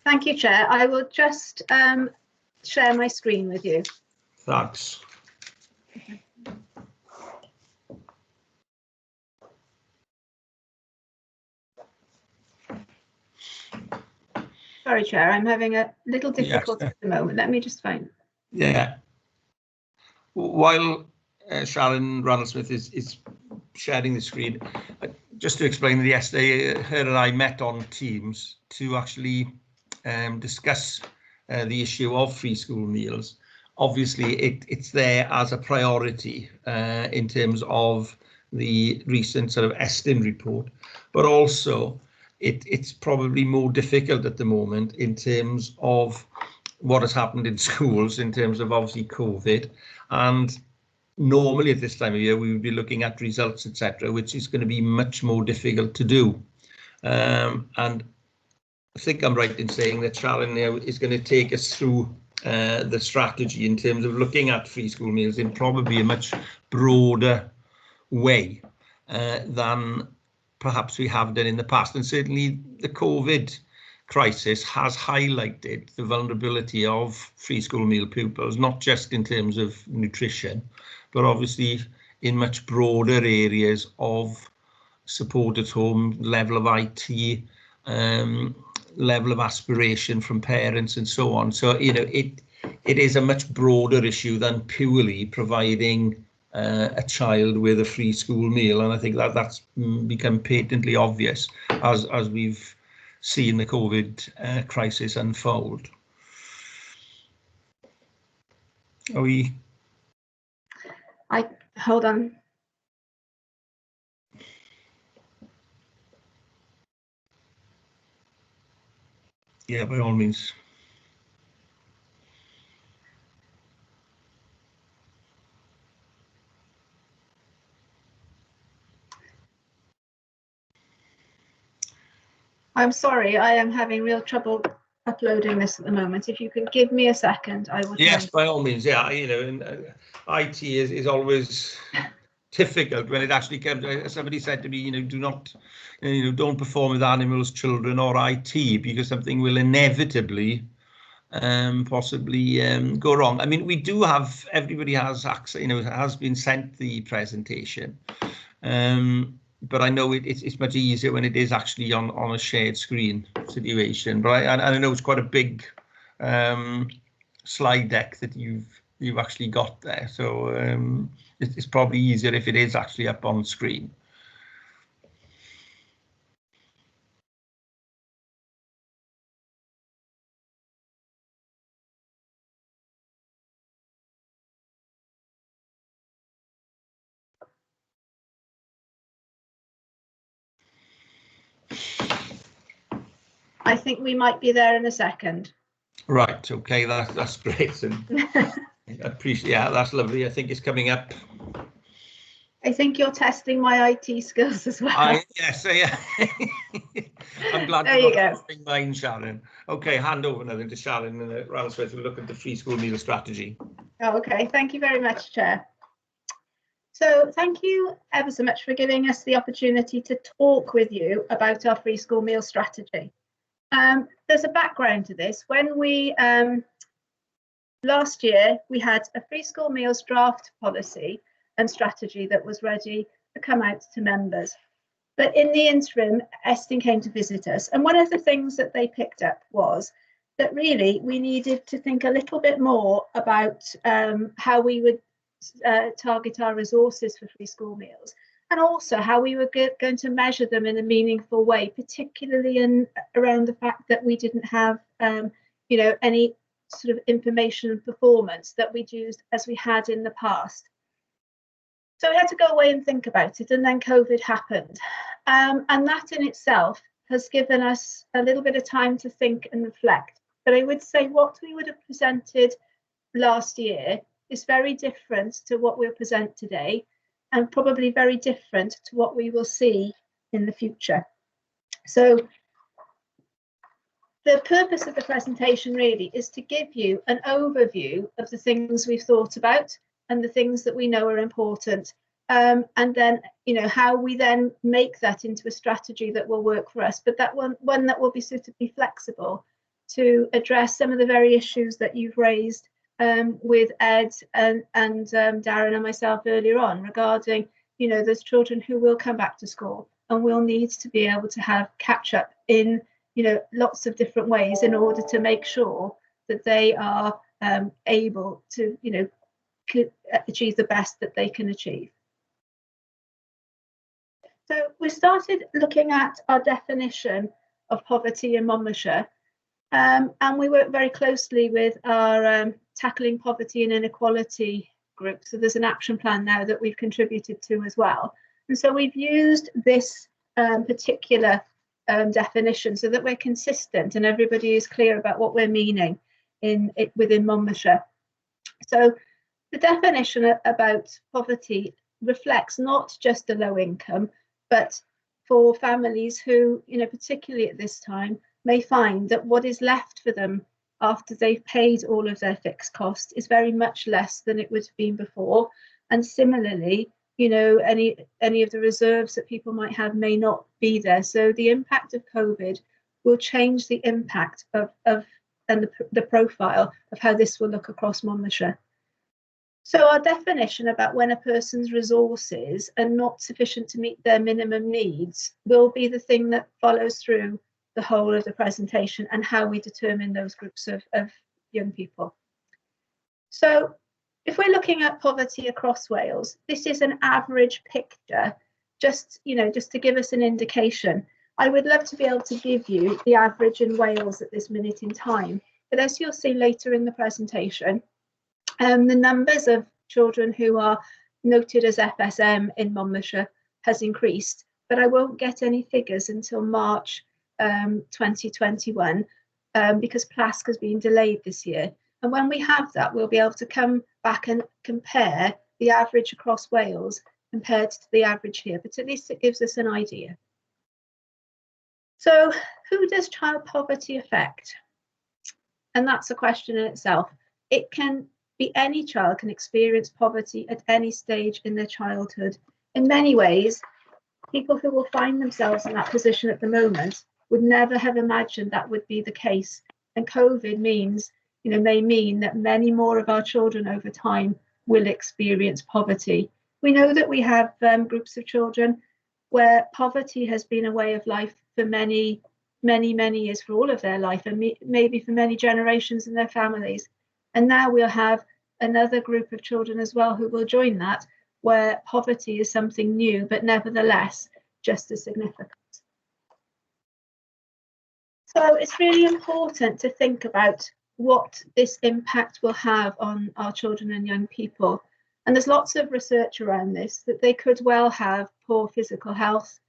Thank you, Chair. I will just share my screen with you. Thanks. Sorry, Chair, I'm having a little difficulty at the moment. Let me just find. Yeah. While Sharon Randall-Smith is sharing the screen, just to explain that yesterday her and I met on Teams to actually discuss the issue of free school meals. Obviously, it's there as a priority in terms of the recent sort of Estin report, but also it's probably more difficult at the moment in terms of what has happened in schools in terms of obviously COVID, and normally at this time of year we would be looking at results, etc., which is going to be much more difficult to do. And I think I'm right in saying that Sharon now is going to take us through the strategy in terms of looking at free school meals in probably a much broader way than perhaps we have done in the past. And certainly the COVID crisis has highlighted the vulnerability of free school meal pupils, not just in terms of nutrition, but obviously in much broader areas of support at home, level of IT, level of aspiration from parents and so on. So, it is a much broader issue than purely providing a child with a free school meal, and I think that's become patently obvious as we've seen the COVID crisis unfold. Are we? Hold on. Yeah, by all means. I'm sorry, I am having real trouble uploading this at the moment. If you can give me a second, I will. Yes, by all means. Yeah, you know, and IT is always difficult when it actually comes. Somebody said to me, you know, do not, you know, don't perform with animals, children, or IT, because something will inevitably possibly go wrong. I mean, we do have, everybody has access, you know, has been sent the presentation, but I know it's much easier when it is actually on a shared screen situation. But I know it's quite a big slide deck that you've actually got there, so it's probably easier if it is actually up on screen. I think we might be there in a second. Right, okay, that's great, and I appreciate, yeah, that's lovely. I think it's coming up. I think you're testing my IT skills as well. Yes, yeah. I'm glad there you go. Mine, Sharon. Okay, hand over now to Sharon and Ransworth will look at the free school meal strategy. Oh, okay, thank you very much, Chair. So thank you ever so much for giving us the opportunity to talk with you about our free school meal strategy. There's a background to this. When we last year we had a free school meals draft policy and strategy that was ready to come out to members. But in the interim, Eston came to visit us, and one of the things that they picked up was that really we needed to think a little bit more about how we would target our resources for free school meals, and also how we were going to measure them in a meaningful way, particularly around the fact that we didn't have you know, any sort of information and performance that we'd used as we had in the past. So we had to go away and think about it, and then COVID happened. And that in itself has given us a little bit of time to think and reflect. But I would say what we would have presented last year is very different to what we'll present today, and probably very different to what we will see in the future. So the purpose of the presentation really is to give you an overview of the things we've thought about and the things that we know are important, and then, you know, how we then make that into a strategy that will work for us, but that one that will be suitably flexible to address some of the very issues that you've raised with Ed and Darren and myself earlier on regarding, you know, those children who will come back to school and will need to be able to have catch up in, you know, lots of different ways in order to make sure that they are able to, you know, achieve the best that they can achieve. So we started looking at our definition of poverty in Monmouthshire, and we work very closely with our Tackling Poverty and Inequality group. So there's an action plan now that we've contributed to as well. And so we've used this particular definition so that we're consistent and everybody is clear about what we're meaning within Monmouthshire. So the definition about poverty reflects not just the low income, but for families who, you know, particularly at this time, may find that what is left for them after they've paid all of their fixed costs is very much less than it would have been before. And similarly, you know, any of the reserves that people might have may not be there. So the impact of COVID will change the impact and the profile of how this will look across Monmouthshire. So our definition about when a person's resources are not sufficient to meet their minimum needs will be the thing that follows through the whole of the presentation and how we determine those groups of young people. So if we're looking at poverty across Wales, this is an average picture, just to give us an indication. I would love to be able to give you the average in Wales at this minute in time, but as you'll see later in the presentation, the numbers of children who are noted as FSM in Monmouthshire has increased, but I won't get any figures until March 2021 because PLASC has been delayed this year. And when we have that, we'll be able to come back and compare the average across Wales compared to the average here, but at least it gives us an idea. So who does child poverty affect? And that's a question in itself. It can be any child can experience poverty at any stage in their childhood. In many ways, people who will find themselves in that position at the moment would never have imagined that would be the case. And COVID means, may mean that many more of our children over time will experience poverty. We know that we have groups of children where poverty has been a way of life for many years, for all of their life, and maybe for many generations in their families. And now we'll have another group of children as well who will join that, where poverty is something new, but nevertheless just as significant. So it's really important to think about what this impact will have on our children and young people. And there's lots of research around this, that they could well have poor physical health,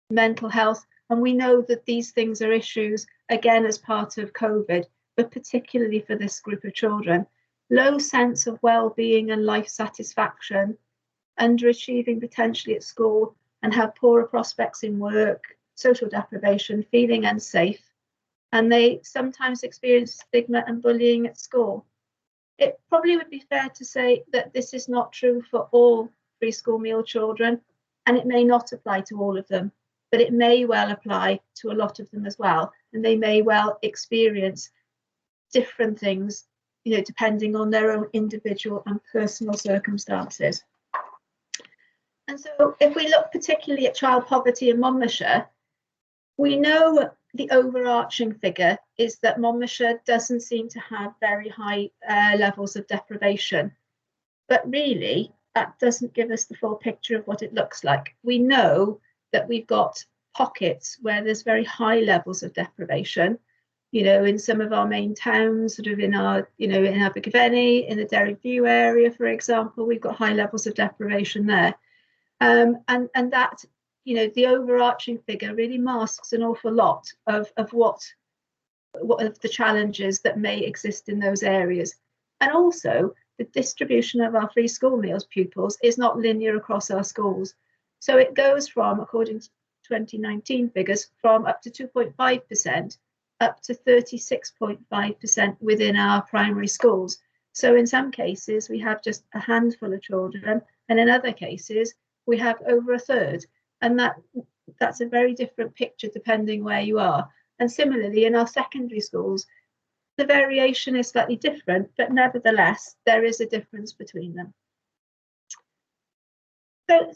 mental health, and we know that these things are issues, again, as part of COVID, but particularly for this group of children. Low sense of well-being and life satisfaction, underachieving potentially at school, and have poorer prospects in work, social deprivation, feeling unsafe, and they sometimes experience stigma and bullying at school. It probably would be fair to say that this is not true for all free school meal children, and it may not apply to all of them, but it may well apply to a lot of them as well, and they may well experience different things, depending on their own individual and personal circumstances. And so if we look particularly at child poverty in Monmouthshire, we know the overarching figure is that Monmouthshire doesn't seem to have very high levels of deprivation. But really, that doesn't give us the full picture of what it looks like. We know that we've got pockets where there's very high levels of deprivation, in some of our main towns, sort of in our, in Abergavenny, in the Derry View area, for example, we've got high levels of deprivation there. And that, the overarching figure really masks an awful lot of what of the challenges that may exist in those areas. And also, the distribution of our free school meals pupils is not linear across our schools. So it goes from, according to 2019 figures, from up to 2.5% up to 36.5% within our primary schools. So in some cases, we have just a handful of children, and in other cases, we have over a third. And that's a very different picture depending where you are. And similarly, in our secondary schools, the variation is slightly different, but nevertheless, there is a difference between them. So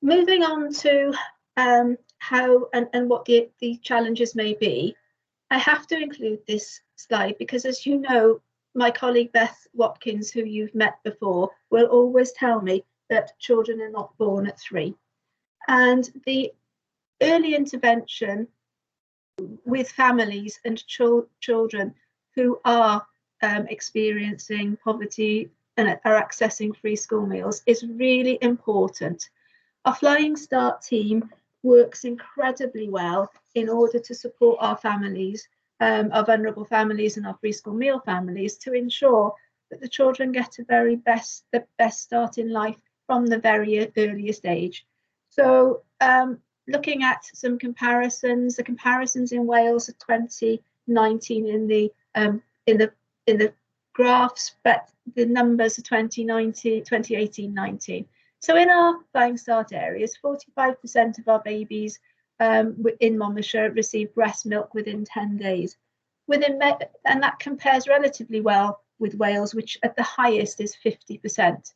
moving on to how and what the challenges may be, I have to include this slide because, as you know, my colleague Beth Watkins, who you've met before, will always tell me that children are not born at 3. And the early intervention with families and children who are experiencing poverty and are accessing free school meals is really important. Our Flying Start team works incredibly well in order to support our families, our vulnerable families and our free school meal families, to ensure that the children get the best start in life from the very earliest age. So looking at some comparisons, the comparisons in Wales of 2019 in the graphs, but the numbers are 2018-19. So in our Flying Start areas, 45% of our babies in Monmouthshire receive breast milk within 10 days. And that compares relatively well with Wales, which at the highest is 50%.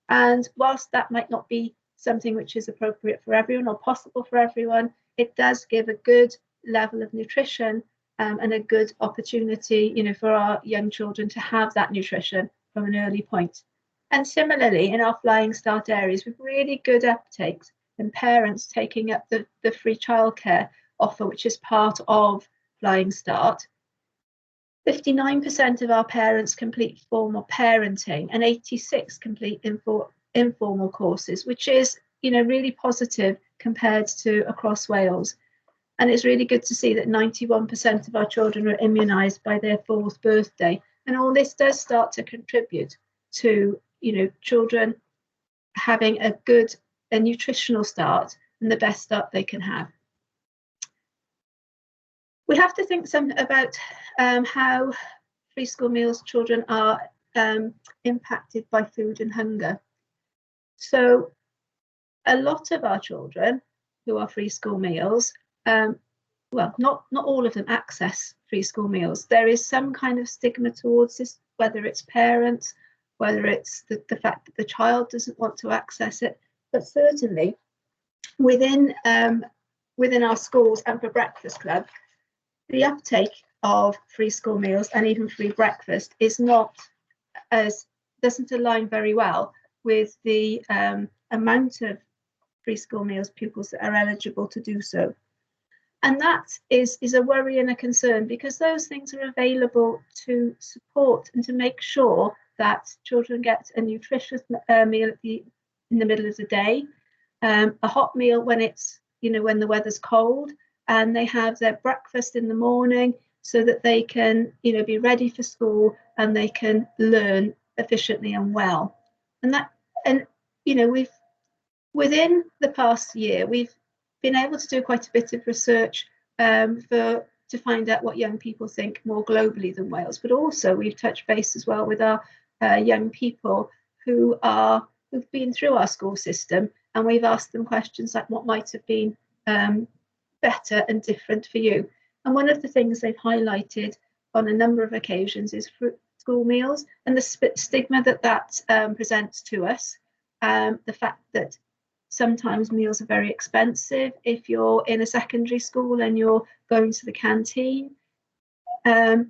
And whilst that might not be something which is appropriate for everyone or possible for everyone, it does give a good level of nutrition and a good opportunity, for our young children to have that nutrition from an early point. And similarly, in our Flying Start areas, with really good uptakes and parents taking up the free childcare offer, which is part of Flying Start, 59% of our parents complete formal parenting and 86% complete informal courses, which is, really positive compared to across Wales. And it's really good to see that 91% of our children are immunised by their 4th birthday. And all this does start to contribute to, children having a nutritional start and the best start they can have. We have to think about how free school meals children are impacted by food and hunger. So a lot of our children who are free school meals, well, not all of them access free school meals. There is some kind of stigma towards this, whether it's parents, whether it's the fact that the child doesn't want to access it, but certainly within our schools and for Breakfast Club, the uptake of free school meals and even free breakfast doesn't align very well with the amount of free school meals pupils that are eligible to do so. And that is a worry and a concern, because those things are available to support and to make sure that children get a nutritious meal in the middle of the day, a hot meal when it's, when the weather's cold, and they have their breakfast in the morning so that they can, be ready for school and they can learn efficiently and well. We've, within the past year, we've been able to do quite a bit of research to find out what young people think more globally than Wales, but also we've touched base as well with our young people who've been through our school system, and we've asked them questions like what might have been better and different for you. And one of the things they've highlighted on a number of occasions is school meals and the stigma that presents to us, the fact that sometimes meals are very expensive if you're in a secondary school and you're going to the canteen. The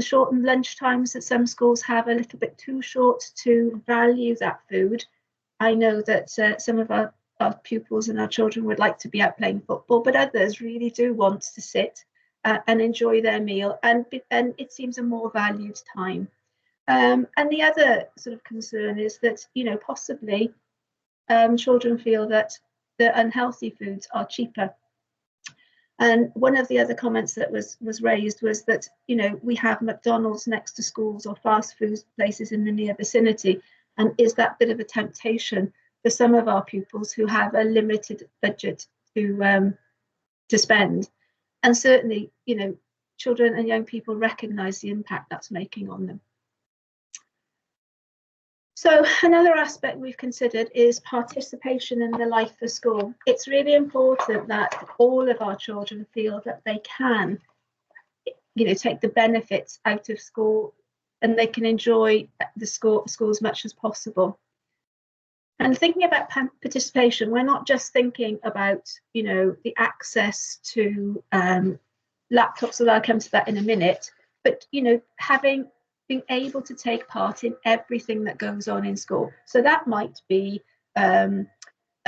shortened lunch times that some schools have a little bit too short to value that food. I know that some of our pupils and our children would like to be out playing football, but others really do want to sit and enjoy their meal, and it seems a more valued time. And the other sort of concern is that, possibly children feel that the unhealthy foods are cheaper. And one of the other comments that was raised was that, we have McDonald's next to schools or fast food places in the near vicinity. And is that bit of a temptation for some of our pupils who have a limited budget to spend? And certainly, children and young people recognise the impact that's making on them. So another aspect we've considered is participation in the life of school. It's really important that all of our children feel that they can, take the benefits out of school and they can enjoy the school as much as possible. And thinking about participation, we're not just thinking about, the access to laptops, although I'll come to that in a minute, but, being able to take part in everything that goes on in school. So that might be a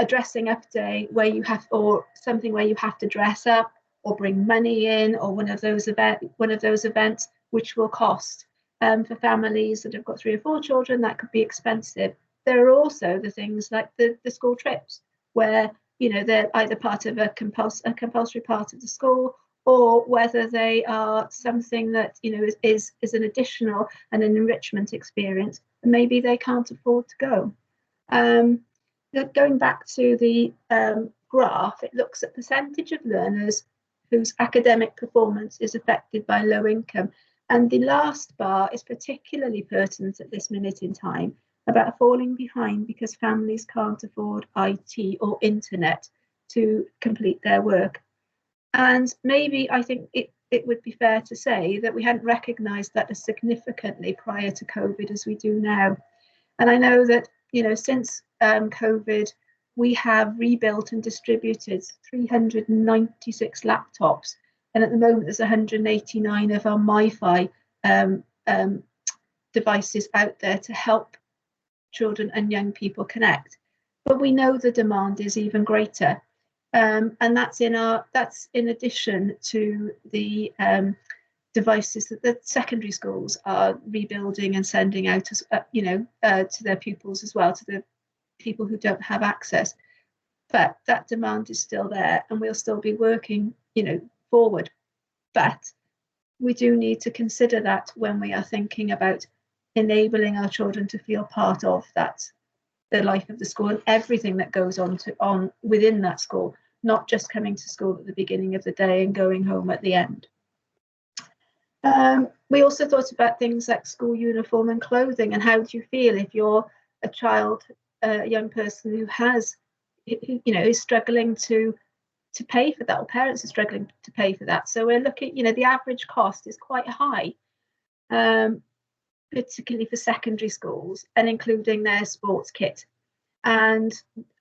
dressing up day where you have, or something where you have to dress up or bring money in, or one of those events which will cost. For families that have got 3 or 4 children, that could be expensive. There are also the things like the school trips, where they're either part of a compulsory part of the school, or whether they are something that is an additional and an enrichment experience, and maybe they can't afford to go. Going back to the graph, it looks at percentage of learners whose academic performance is affected by low income, and the last bar is particularly pertinent at this minute in time, about falling behind because families can't afford IT or internet to complete their work. And maybe I think it would be fair to say that we hadn't recognised that as significantly prior to COVID as we do now. And I know that, since COVID, we have rebuilt and distributed 396 laptops. And at the moment, there's 189 of our MiFi devices out there to help children and young people connect. But we know the demand is even greater. And that's in addition to the devices that the secondary schools are rebuilding and sending out, to their pupils as well, to the people who don't have access. but that demand is still there, and we'll still be working, forward. But we do need to consider that when we are thinking about enabling our children to feel part of that, the life of the school and everything that goes on within that school, not just coming to school at the beginning of the day and going home at the end. We also thought about things like school uniform and clothing, and how do you feel if you're a child, a young person who is struggling to pay for that, or parents are struggling to pay for that. So we're looking, the average cost is quite high, particularly for secondary schools, and including their sports kit. And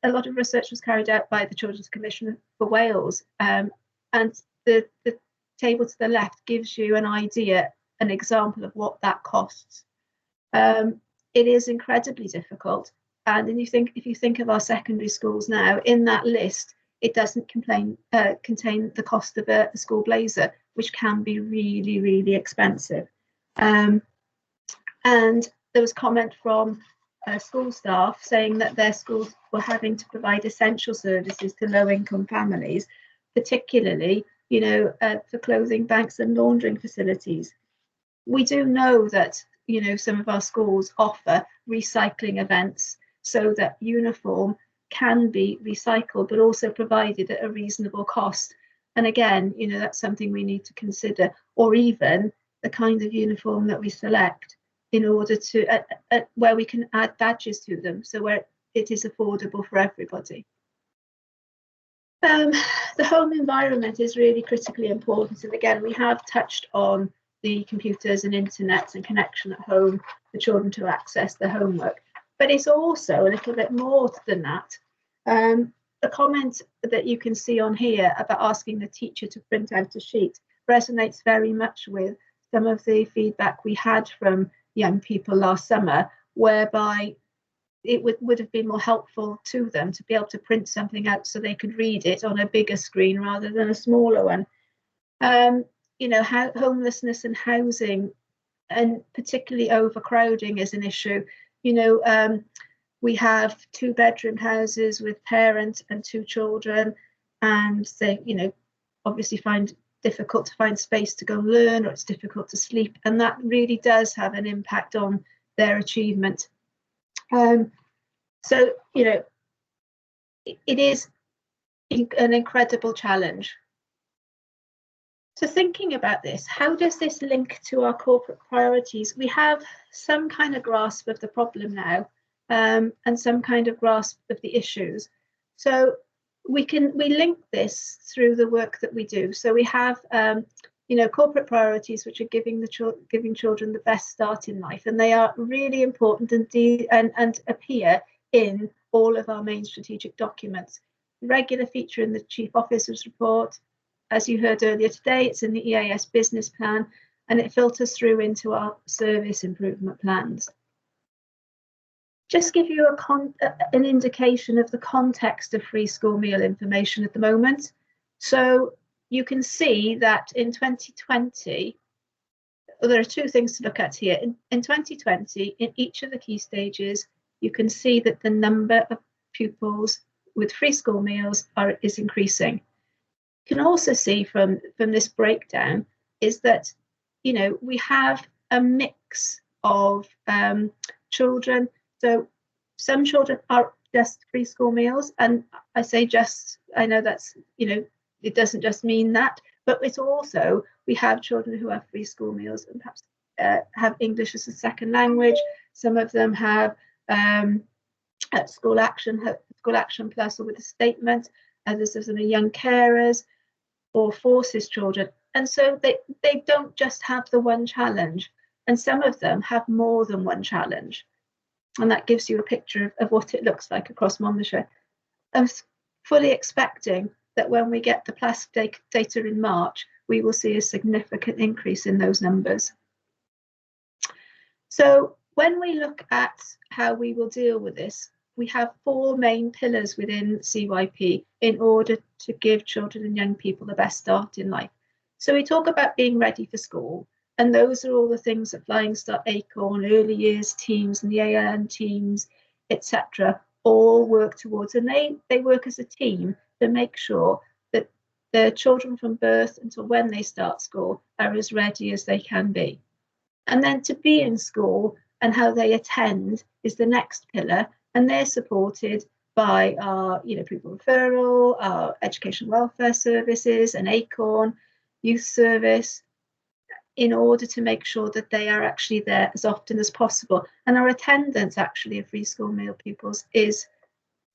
a lot of research was carried out by the Children's Commission for Wales, and the table to the left gives you an idea, an example of what that costs. It is incredibly difficult, and if you think of our secondary schools now, in that list, it doesn't contain the cost of a school blazer, which can be really, really expensive. And there was comment from school staff saying that their schools were having to provide essential services to low-income families, particularly, for clothing banks and laundering facilities. We do know that, some of our schools offer recycling events so that uniform can be recycled, but also provided at a reasonable cost. And again, that's something we need to consider, or even the kind of uniform that we select, in order to where we can add badges to them, so where it is affordable for everybody. The home environment is really critically important, and again, we have touched on the computers and internet and connection at home for children to access their homework, but it's also a little bit more than that. The comment that you can see on here about asking the teacher to print out a sheet resonates very much with some of the feedback we had from young people last summer, whereby it would have been more helpful to them to be able to print something out so they could read it on a bigger screen rather than a smaller one. How homelessness and housing, and particularly overcrowding, is an issue. We have 2-bedroom houses with parents and 2 children, and they, obviously find difficult to find space to go learn, or it's difficult to sleep, and that really does have an impact on their achievement. So it is an incredible challenge. So thinking about this, how does this link to our corporate priorities? We have some kind of grasp of the problem now, and some kind of grasp of the issues. So we link this through the work that we do. So we have corporate priorities, which are giving children the best start in life, and they are really important and appear in all of our main strategic documents. Regular feature in the Chief Officer's report. As you heard earlier today, it's in the EAS business plan, and it filters through into our service improvement plans. Just give you an indication of the context of free school meal information at the moment. So you can see that in 2020, there are 2 things to look at here. In 2020, in each of the key stages, you can see that the number of pupils with free school meals is increasing. You can also see from this breakdown is that, we have a mix of children. So some children are just free school meals, and I say just, I know that's, it doesn't just mean that, but it's also, we have children who have free school meals and perhaps have English as a second language. Some of them have school action plus or with a statement. Others of them are young carers or forces children. And so they don't just have the one challenge, and some of them have more than one challenge. And that gives you a picture of what it looks like across Monmouthshire. I'm fully expecting that when we get the PLASP data in March, we will see a significant increase in those numbers. So when we look at how we will deal with this, we have 4 main pillars within CYP in order to give children and young people the best start in life. So we talk about being ready for school, and those are all the things that Flying Start, Acorn, early years teams and the AN teams, etc., all work towards, and they work as a team to make sure that the children from birth until when they start school are as ready as they can be. And then to be in school and how they attend is the next pillar, and they're supported by our pupil referral, our education welfare services, an ACORN, youth service, in order to make sure that they are actually there as often as possible. And our attendance actually of free school meal pupils is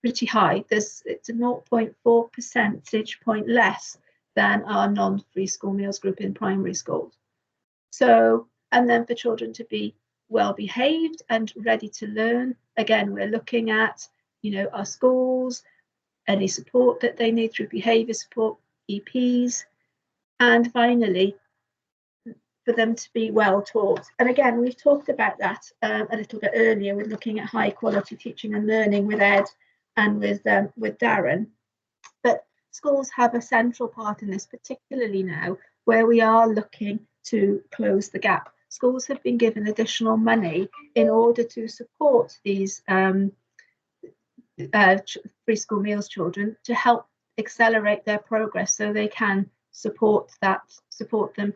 pretty high. It's a 0.4 percentage point less than our non-free school meals group in primary schools. So, and then for children to be well behaved and ready to learn, again, we're looking at our schools, any support that they need through behaviour support, EPs, and finally for them to be well taught. And again, we've talked about that a little bit earlier with looking at high quality teaching and learning with Ed and with Darren. But schools have a central part in this, particularly now where we are looking to close the gap. Schools have been given additional money in order to support these free school meals children, to help accelerate their progress so they can support them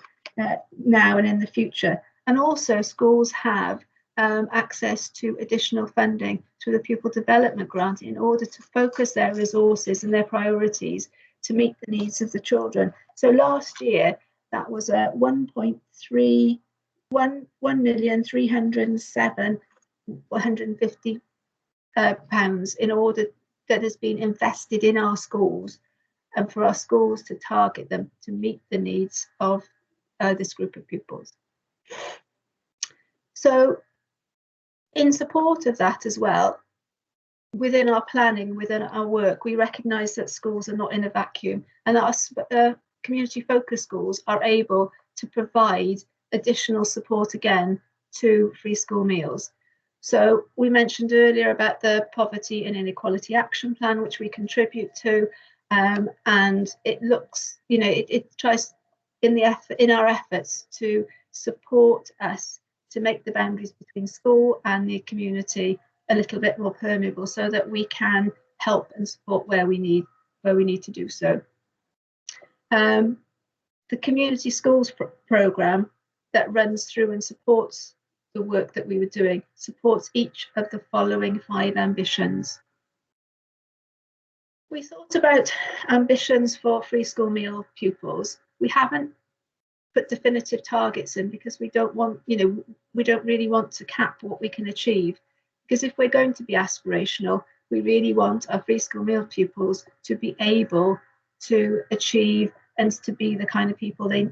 now and in the future. And also schools have access to additional funding through the pupil development grant in order to focus their resources and their priorities to meet the needs of the children. So last year that was a £1,307,150 pounds in order that has been invested in our schools, and for our schools to target them to meet the needs of this group of pupils. So in support of that as well, within our planning, within our work, we recognise that schools are not in a vacuum, and that our community focused schools are able to provide additional support again to free school meals. So we mentioned earlier about the Poverty and Inequality Action Plan, which we contribute to, and it looks, it tries in our efforts to support us to make the boundaries between school and the community a little bit more permeable, so that we can help and support where we need to do so. The community schools programme that runs through and supports the work that we were doing supports each of the following 5 ambitions. We thought about ambitions for free school meal pupils. We haven't put definitive targets in because we don't want, we don't really want to cap what we can achieve. Because if we're going to be aspirational, we really want our free school meal pupils to be able to achieve and to be the kind of people they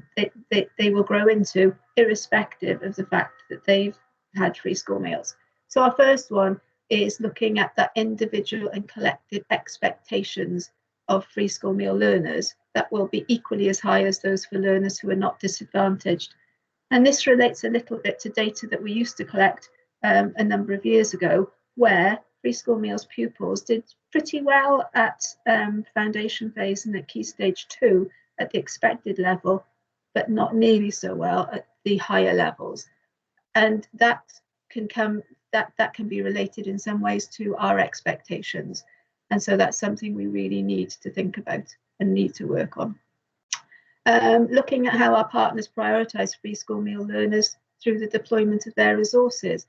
will grow into, irrespective of the fact that they've had free school meals. So our first one is looking at that individual and collective expectations of free school meal learners that will be equally as high as those for learners who are not disadvantaged. And this relates a little bit to data that we used to collect a number of years ago, where free school meals pupils did pretty well at foundation phase and at key stage 2 at the expected level, but not nearly so well at the higher levels. And that can be related in some ways to our expectations. And so that's something we really need to think about and need to work on. Looking at how our partners prioritise free school meal learners through the deployment of their resources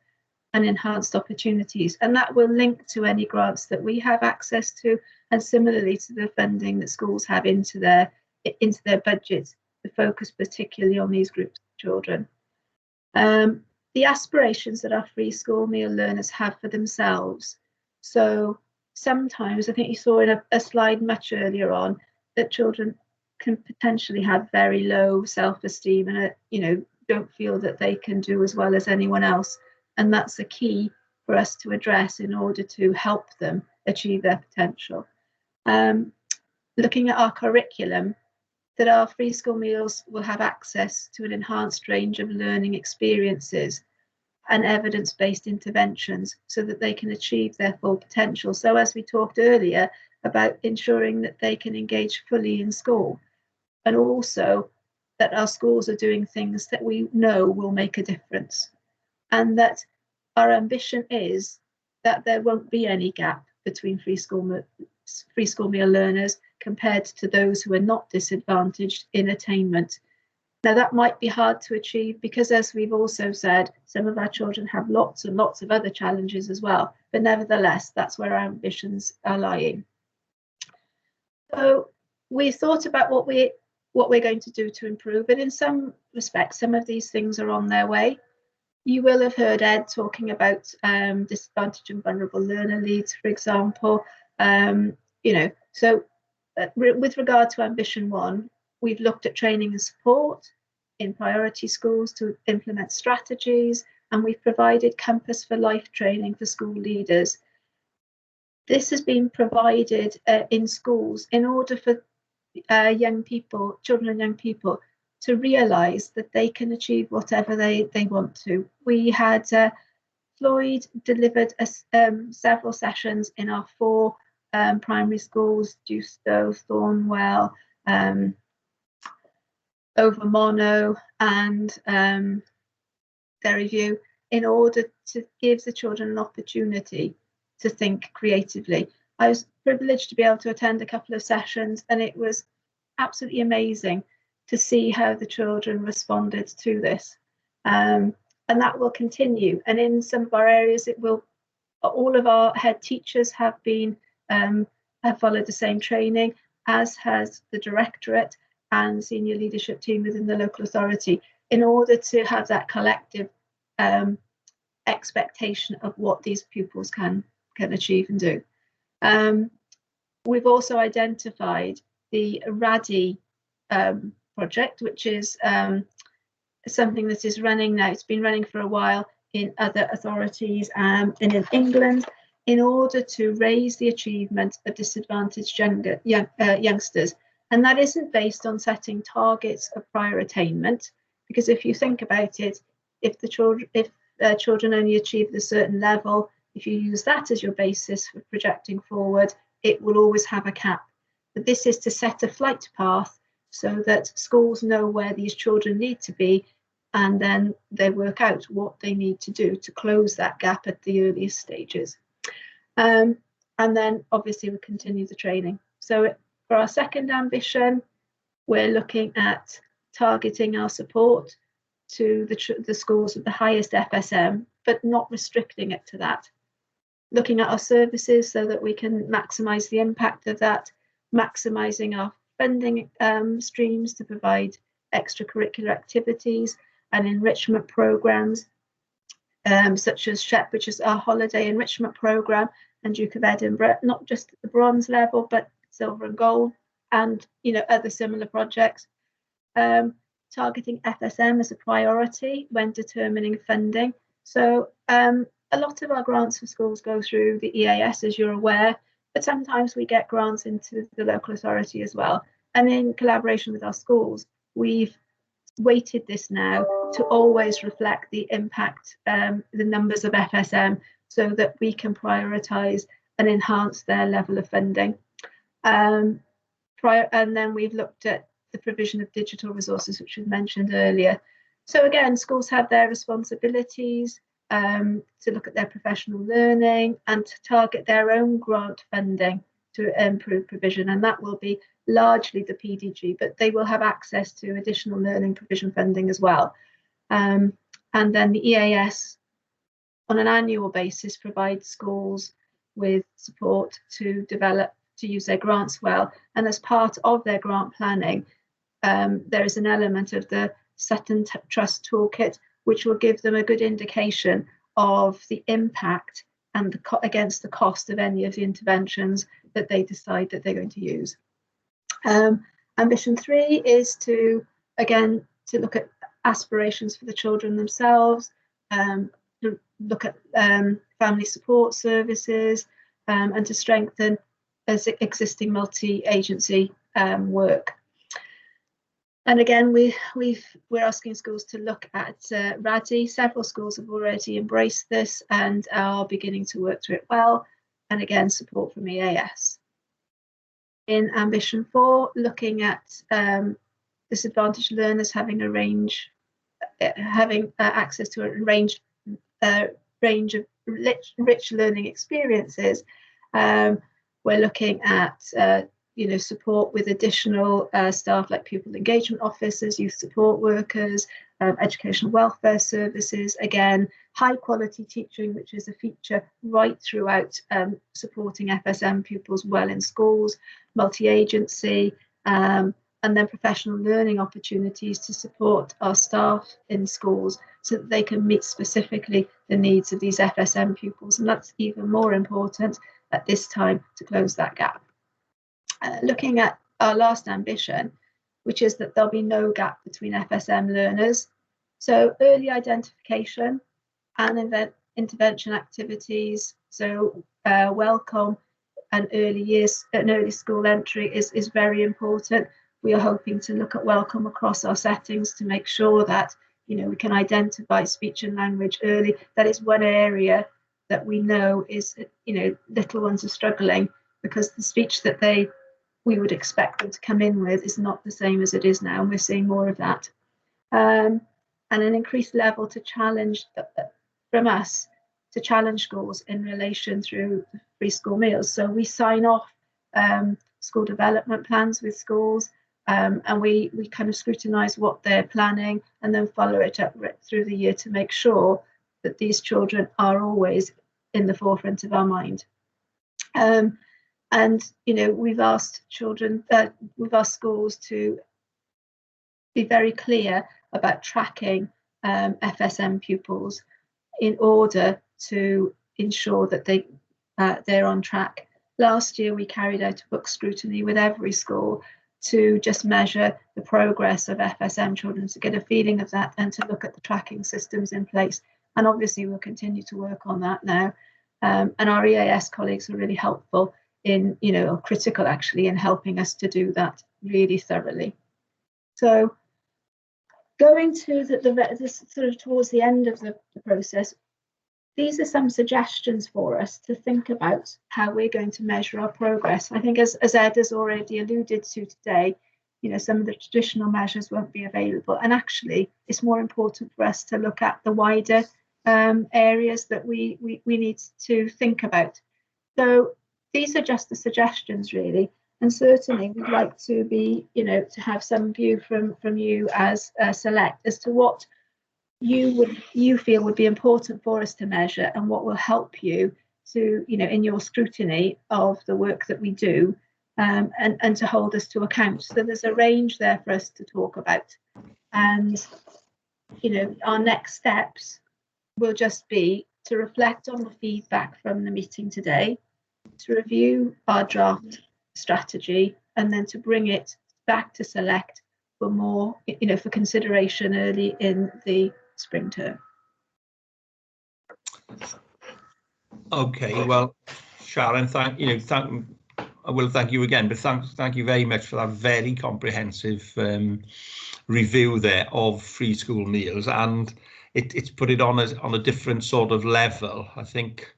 and enhanced opportunities. And that will link to any grants that we have access to, and similarly to the funding that schools have into their budgets, to focus particularly on these groups of children. The aspirations that our free school meal learners have for themselves. So sometimes, I think you saw in a slide much earlier on, that children can potentially have very low self-esteem and don't feel that they can do as well as anyone else. And that's a key for us to address in order to help them achieve their potential. Looking at our curriculum, that our free school meals will have access to an enhanced range of learning experiences and evidence-based interventions so that they can achieve their full potential. So as we talked earlier about ensuring that they can engage fully in school, and also that our schools are doing things that we know will make a difference, and that our ambition is that there won't be any gap between free school meal learners compared to those who are not disadvantaged in attainment. Now, that might be hard to achieve because, as we've also said, some of our children have lots and lots of other challenges as well. But nevertheless, that's where our ambitions are lying. So we thought about what we're going to do to improve, and in some respects, some of these things are on their way. You will have heard Ed talking about disadvantaged and vulnerable learner leads, for example. So with regard to Ambition 1, we've looked at training and support in priority schools to implement strategies, and we've provided Compass for Life training for school leaders. This has been provided in schools in order for children and young people, to realise that they can achieve whatever they want to. We had Floyd delivered several sessions in our 4 primary schools, Dewstow, Thornwell, Overmono and Derryview, in order to give the children an opportunity to think creatively. I was privileged to be able to attend a couple of sessions, and it was absolutely amazing to see how the children responded to this. And that will continue. And in some of our areas, it will. All of our head teachers have followed the same training, as has the directorate and senior leadership team within the local authority, in order to have that collective expectation of what these pupils can achieve and do. We've also identified the Radi project, which is something that is running now. It's been running for a while in other authorities and in England, in order to raise the achievement of disadvantaged youngsters. And that isn't based on setting targets of prior attainment, because if you think about it, if children only achieve a certain level, if you use that as your basis for projecting forward, it will always have a cap. But this is to set a flight path so that schools know where these children need to be, and then they work out what they need to do to close that gap at the earliest stages. And then obviously we continue the training. So for our second ambition, we're looking at targeting our support to the schools with the highest FSM, but not restricting it to that. Looking at our services so that we can maximise the impact of that, maximising our funding streams to provide extracurricular activities and enrichment programmes, such as SHEP, which is our holiday enrichment programme, and Duke of Edinburgh, not just at the bronze level, but silver and gold, and other similar projects. Targeting FSM as a priority when determining funding. So a lot of our grants for schools go through the EAS, as you're aware, but sometimes we get grants into the local authority as well. And in collaboration with our schools, we've weighted this now to always reflect the impact, the numbers of FSM, so that we can prioritise and enhance their level of funding. And then we've looked at the provision of digital resources, which was mentioned earlier. So again, schools have their responsibilities to look at their professional learning and to target their own grant funding to improve provision, and that will be largely the PDG, but they will have access to additional learning provision funding as well. And then the EAS on an annual basis provides schools with support to use their grants well, and as part of their grant planning, there is an element of the Sutton Trust Toolkit, which will give them a good indication of the impact and against the cost of any of the interventions that they decide that they're going to use. Ambition 3 is to look at aspirations for the children themselves, to look at family support services, and to strengthen existing multi-agency work. And again, we're asking schools to look at Radi. Several schools have already embraced this and are beginning to work through it well. And again, support from EAS. In Ambition 4, looking at disadvantaged learners having access to a range of rich learning experiences. We're looking at support with additional staff like pupil engagement officers, youth support workers, educational welfare services. Again, high quality teaching, which is a feature right throughout supporting FSM pupils well in schools, multi-agency, and then professional learning opportunities to support our staff in schools so that they can meet specifically the needs of these FSM pupils. And that's even more important at this time to close that gap. Looking at our last ambition, which is that there'll be no gap between FSM learners. So early identification and intervention activities, so welcome and early years and early school entry is very important. We are hoping to look at welcome across our settings to make sure that we can identify speech and language early. That is one area that we know is little ones are struggling because the speech that we would expect them to come in with is not the same as it is now, and we're seeing more of that. And an increased level to challenge from us to challenge schools in relation through free school meals. So we sign off school development plans with schools, and we kind of scrutinise what they're planning and then follow it up through the year to make sure that these children are always in the forefront of our mind. And we've asked schools to be very clear about tracking FSM pupils in order to ensure that they're on track. Last year, we carried out a book scrutiny with every school to just measure the progress of FSM children, to get a feeling of that and to look at the tracking systems in place. And obviously, we'll continue to work on that now. And our EAS colleagues are really helpful in, or critical actually, in helping us to do that really thoroughly. So going to the sort of towards the end of the process, these are some suggestions for us to think about how we're going to measure our progress. I think as Ed has already alluded to today, some of the traditional measures won't be available. And actually, it's more important for us to look at the wider areas that we need to think about. So these are just the suggestions, really. And certainly we'd like to be, to have some view from you as Select as to what you feel would be important for us to measure and what will help you to, in your scrutiny of the work that we do, and to hold us to account. So there's a range there for us to talk about. And, our next steps will just be to reflect on the feedback from the meeting today, to review our draft strategy, and then to bring it back to Select for more, for consideration early in the spring term. Okay, well, Sharon, thank you again, but thank you very much for that very comprehensive review there of free school meals, and it's put it on a different sort of level. I think,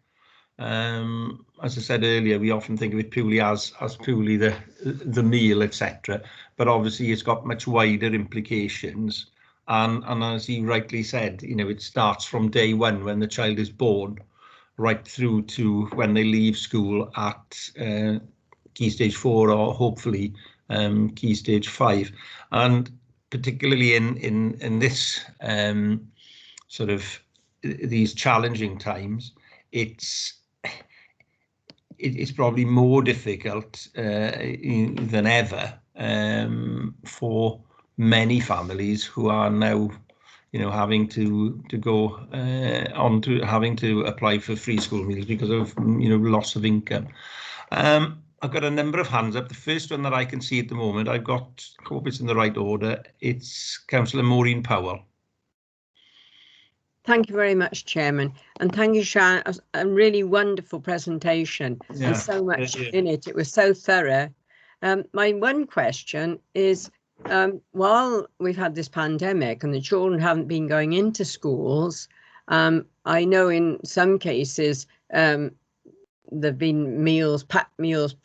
as I said earlier, we often think of it purely as purely the meal, etc. But obviously, it's got much wider implications. And as he rightly said, it starts from day one when the child is born, right through to when they leave school at Key Stage 4 or hopefully Key Stage 5. And particularly in this sort of these challenging times, it's probably more difficult than ever for many families who are now, having to go on to having to apply for free school meals because of loss of income. I've got a number of hands up. The first one that I can see at the moment, I hope it's in the right order. It's Councillor Maureen Powell. Thank you very much, Chairman, and thank you, Sharon. A really wonderful presentation, and so much in it. It was so thorough. My one question is, while we've had this pandemic and the children haven't been going into schools, I know in some cases there've been packed meals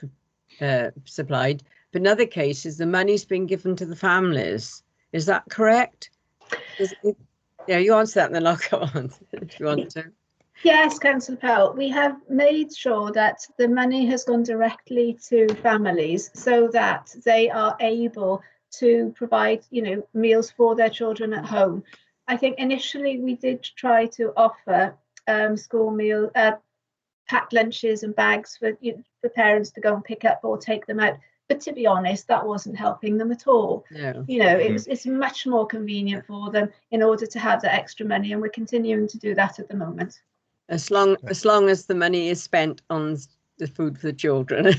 supplied, but in other cases the money's been given to the families. Is that correct? Yeah, you answer that and then I'll go on if you want to. Yes, Councillor Powell, we have made sure that the money has gone directly to families so that they are able to provide, meals for their children at home. I think initially we did try to offer school meal, packed lunches and bags for parents to go and pick up or take them out. But to be honest, that wasn't helping them at all. No. It's much more convenient for them in order to have the extra money, and we're continuing to do that at the moment. As long as the money is spent on the food for the children.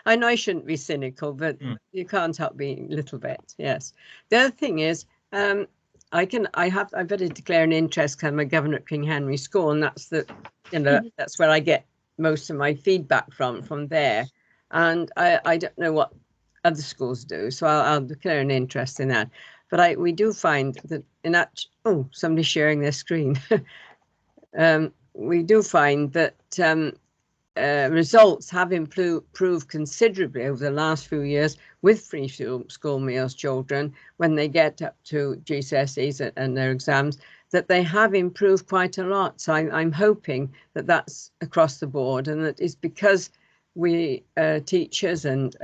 I know I shouldn't be cynical, but you can't help being a little bit. Yes. The other thing is, I've got to declare an interest because I'm a governor at King Henry School, and that's that's where I get most of my feedback from there. And I don't know what other schools do, so I'll declare an interest in that. But we do find that somebody's sharing their screen. We do find that results have improved considerably over the last few years with free school meals children when they get up to GCSEs and their exams, that they have improved quite a lot. So I'm hoping that that's across the board, and that is because we teachers and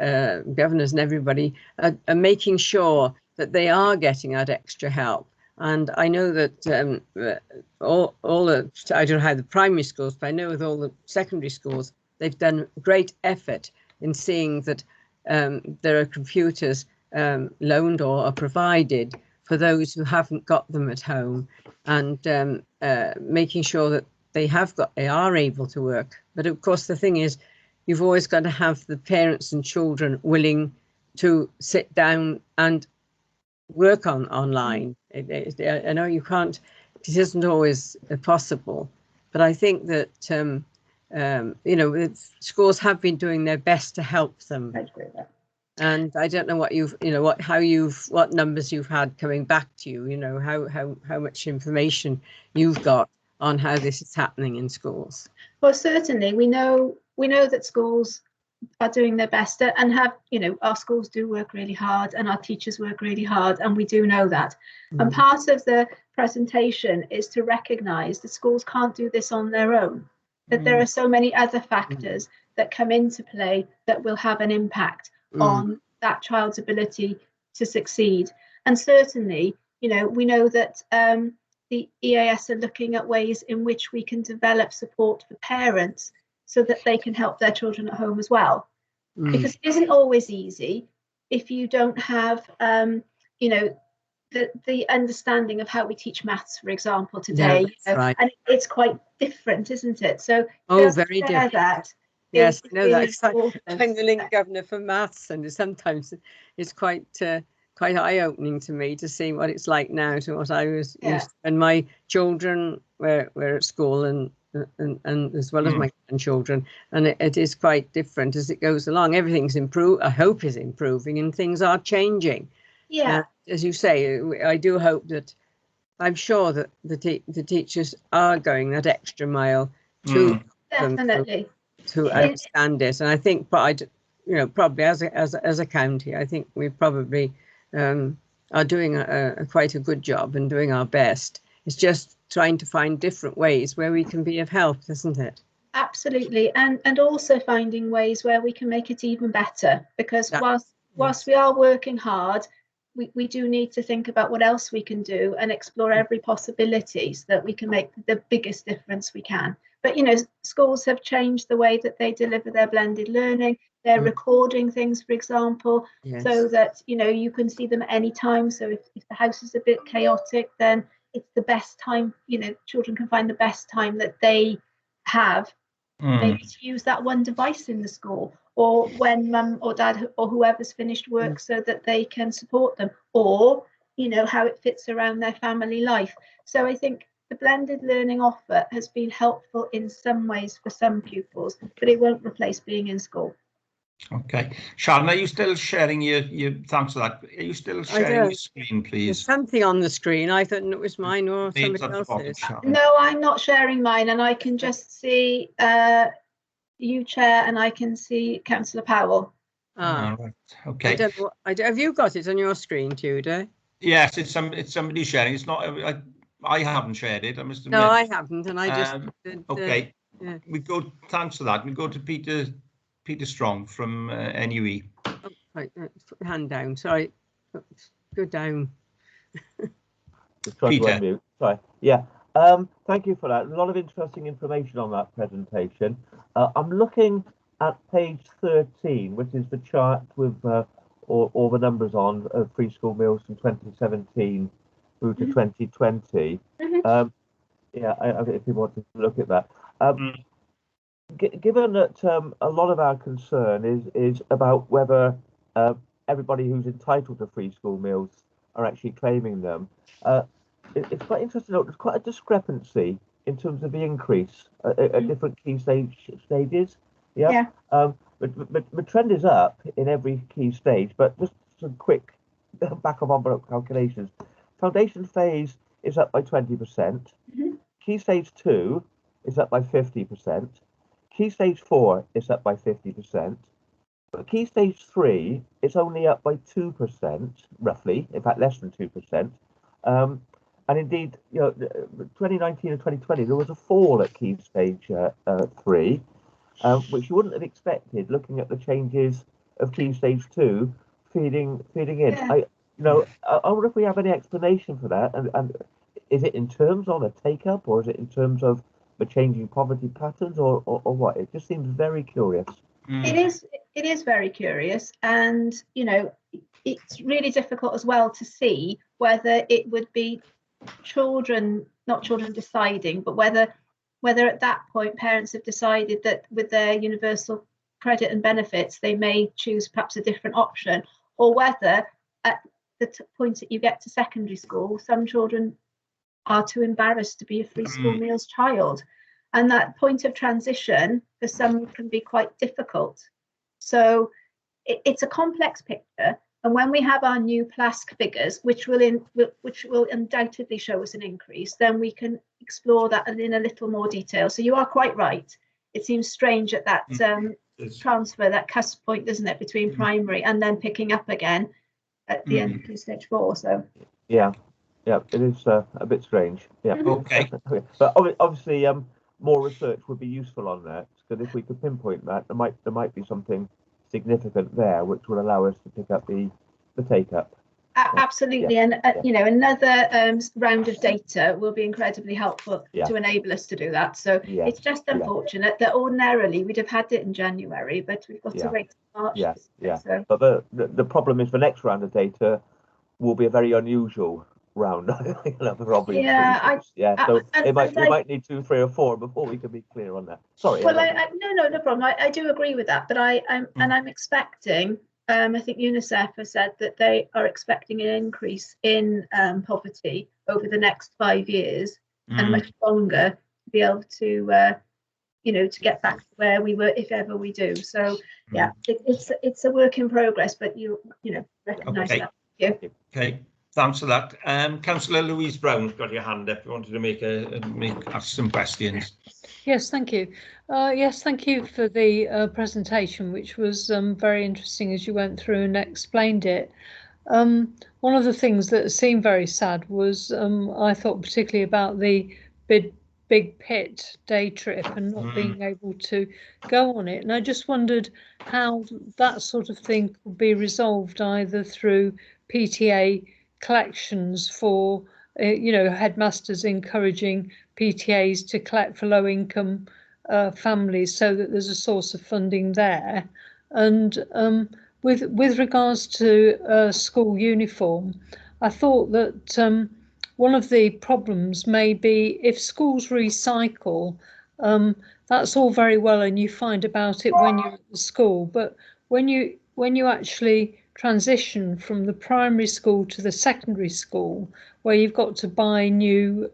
governors and everybody are making sure that they are getting that extra help. And I know that all the, I don't know how the primary schools, but I know with all the secondary schools, they've done great effort in seeing that there are computers loaned or are provided for those who haven't got them at home, and making sure that they are able to work. But of course, the thing is, you've always got to have the parents and children willing to sit down and work online. I know you can't, it isn't always possible, but I think that schools have been doing their best to help them. I agree with that. And I don't know what numbers you've had coming back to you, how much information you've got on how this is happening in schools. Well, certainly we know that schools are doing their best, and have, our schools do work really hard, and our teachers work really hard, and we do know that. And part of the presentation is to recognise that schools can't do this on their own, that there are so many other factors that come into play that will have an impact on that child's ability to succeed. And certainly, we know that the EAS are looking at ways in which we can develop support for parents so that they can help their children at home as well. Because it isn't always easy if you don't have, the understanding of how we teach maths, for example, today. Right. And it's quite different, isn't it? So very different. That yes, I know really that. I'm the link governor for maths, and sometimes it's quite eye-opening to me to see what it's like now to what I was used to. And my children were at school, and as well as my grandchildren, and it is quite different as it goes along. Everything's improved. I hope is improving, and things are changing. Yeah, as you say, I do hope that. I'm sure that the teachers are going that extra mile to definitely to understand it. And I think, but probably as a county, I think we probably are doing quite a good job and doing our best. It's just trying to find different ways where we can be of help, isn't it? Absolutely, and also finding ways where we can make it even better, because whilst we are working hard, we do need to think about what else we can do and explore every possibility so that we can make the biggest difference we can. But schools have changed the way that they deliver their blended learning. They're recording things, for example, so that you can see them any time. So if the house is a bit chaotic, then it's the best time, children can find the best time that they have maybe to use that one device in the school, or when mum or dad or whoever's finished work, so that they can support them, or how it fits around their family life. So I think the blended learning offer has been helpful in some ways for some pupils, but it won't replace being in school. Okay, Sharon, are you still sharing your thanks for that? Are you still sharing your screen, please? There's something on the screen. I thought it was mine or somebody else's. No, I'm not sharing mine, and I can just see you, Chair, and I can see Councillor Powell. Right. Okay. Have you got it on your screen, Tudor? Yes, it's somebody sharing. It's not. I haven't shared it, I must admit. No, I haven't, and I just okay. Yeah. We go. Thanks for that. We go to Peter Strong from NUE. Oh, right, put your hand down. Sorry, go down. Just try to Peter. unmute. Sorry. Yeah. Thank you for that. A lot of interesting information on that presentation. I'm looking at page 13, which is the chart with all the numbers on free school meals from 2017 through to 2020. Yeah, if you want to look at that. Given that a lot of our concern is about whether everybody who's entitled to free school meals are actually claiming them, it's quite interesting to note there's quite a discrepancy in terms of the increase at different key stages. Yeah. But the trend is up in every key stage, but just some quick back of envelope calculations. Foundation phase is up by 20%. Key stage 2 is up by 50%. Key stage 4 is up by 50%. But key stage 3 is only up by 2%, roughly, in fact less than 2%. And indeed, 2019 and 2020, there was a fall at key stage 3, which you wouldn't have expected looking at the changes of key stage 2 feeding in. Yeah. I wonder if we have any explanation for that, and is it in terms of a take-up, or is it in terms of the changing poverty patterns, or what? It just seems very curious. It is very curious, and it's really difficult as well to see whether it would be not children deciding, but whether at that point parents have decided that with their universal credit and benefits they may choose perhaps a different option, or whether at the point that you get to secondary school some children are too embarrassed to be a free school meals child, and that point of transition for some can be quite difficult. So it's a complex picture, and when we have our new PLASC figures, which will undoubtedly show us an increase, then we can explore that in a little more detail. So you are quite right. It seems strange at that transfer, that cusp point, doesn't it, between primary and then picking up again at the end of key stage 4. So yeah, it is a bit strange. Yeah. Okay. But obviously, more research would be useful on that, because if we could pinpoint that, there might be something significant there which will allow us to pick up the take up. Absolutely, and another round of data will be incredibly helpful to enable us to do that. So it's just unfortunate that ordinarily we'd have had it in January, but we've got to wait till March. So. But the problem is the next round of data will be a very unusual round. For obvious reasons. So we might need 2, 3, or 4 before we can be clear on that. Sorry. Well, no problem. I do agree with that, but I'm expecting. I think UNICEF has said that they are expecting an increase in poverty over the next 5 years and much longer to be able to, to get back to where we were if ever we do. So it's a work in progress, but you recognise that. Yeah. Okay. Thanks for that. Councillor Louise Brown, got your hand up. You wanted to ask some questions. Yes, thank you. Yes, thank you for the presentation, which was very interesting as you went through and explained it. One of the things that seemed very sad was I thought particularly about the big pit day trip and not being able to go on it. And I just wondered how that sort of thing could be resolved, either through PTA collections for headmasters encouraging PTAs to collect for low income families, so that there's a source of funding there. And with regards to school uniform, I thought that one of the problems may be if schools recycle, that's all very well and you find about it when you're at the school, but when you actually transition from the primary school to the secondary school, where you've got to buy new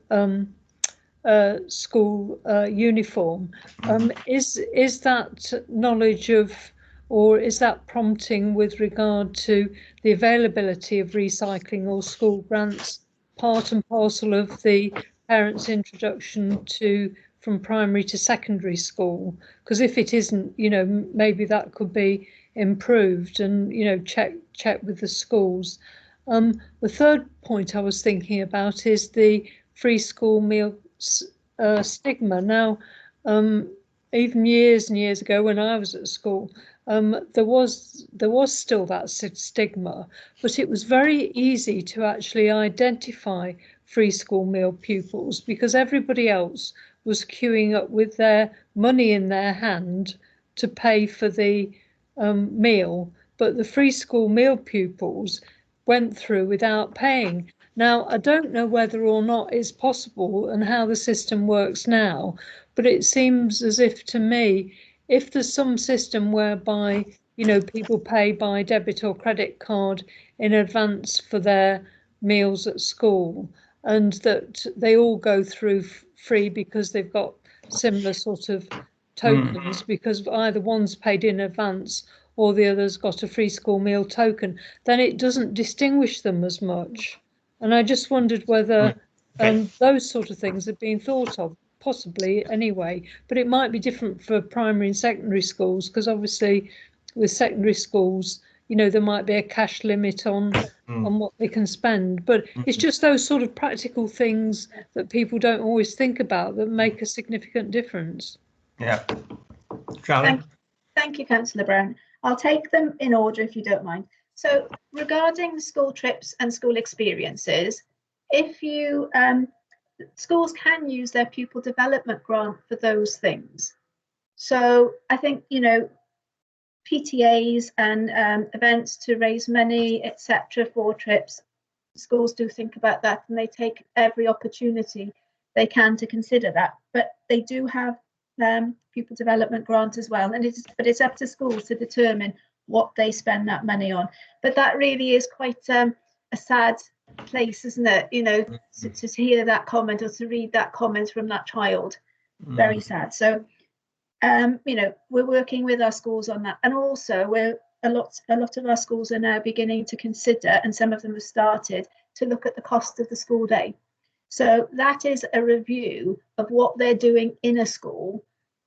school uniform, is that knowledge of, or is that prompting with regard to the availability of recycling or school grants part and parcel of the parents' introduction from primary to secondary school? Because if it isn't, maybe that could be improved and check with the schools. The third point I was thinking about is the free school meal stigma. Now, even years and years ago when I was at school, there was still that stigma, but it was very easy to actually identify free school meal pupils because everybody else was queuing up with their money in their hand to pay for the meal, but the free school meal pupils went through without paying. Now, I don't know whether or not it's possible and how the system works now, but it seems as if to me, if there's some system whereby, you know, people pay by debit or credit card in advance for their meals at school, and that they all go through free because they've got similar sort of tokens, because either one's paid in advance or the other's got a free school meal token, then it doesn't distinguish them as much. And I just wondered whether those sort of things have been thought of, possibly anyway, but it might be different for primary and secondary schools, because obviously with secondary schools, you know, there might be a cash limit on what they can spend, but it's just those sort of practical things that people don't always think about that make a significant difference. Yeah. Charlie? Thank you, Councillor Brown. I'll take them in order if you don't mind. So regarding school trips and school experiences, if you schools can use their pupil development grant for those things. So I think, you know, PTAs and events to raise money, etc., for trips, schools do think about that, and they take every opportunity they can to consider that. But they do have pupil development grant as well, and it's up to schools to determine what they spend that money on. But that really is quite a sad place, isn't it? You know, to hear that comment or to read that comment from that child. Very sad. So you know, we're working with our schools on that, and also a lot of our schools are now beginning to consider, and some of them have started to look at the cost of the school day. So that is a review of what they're doing in a school,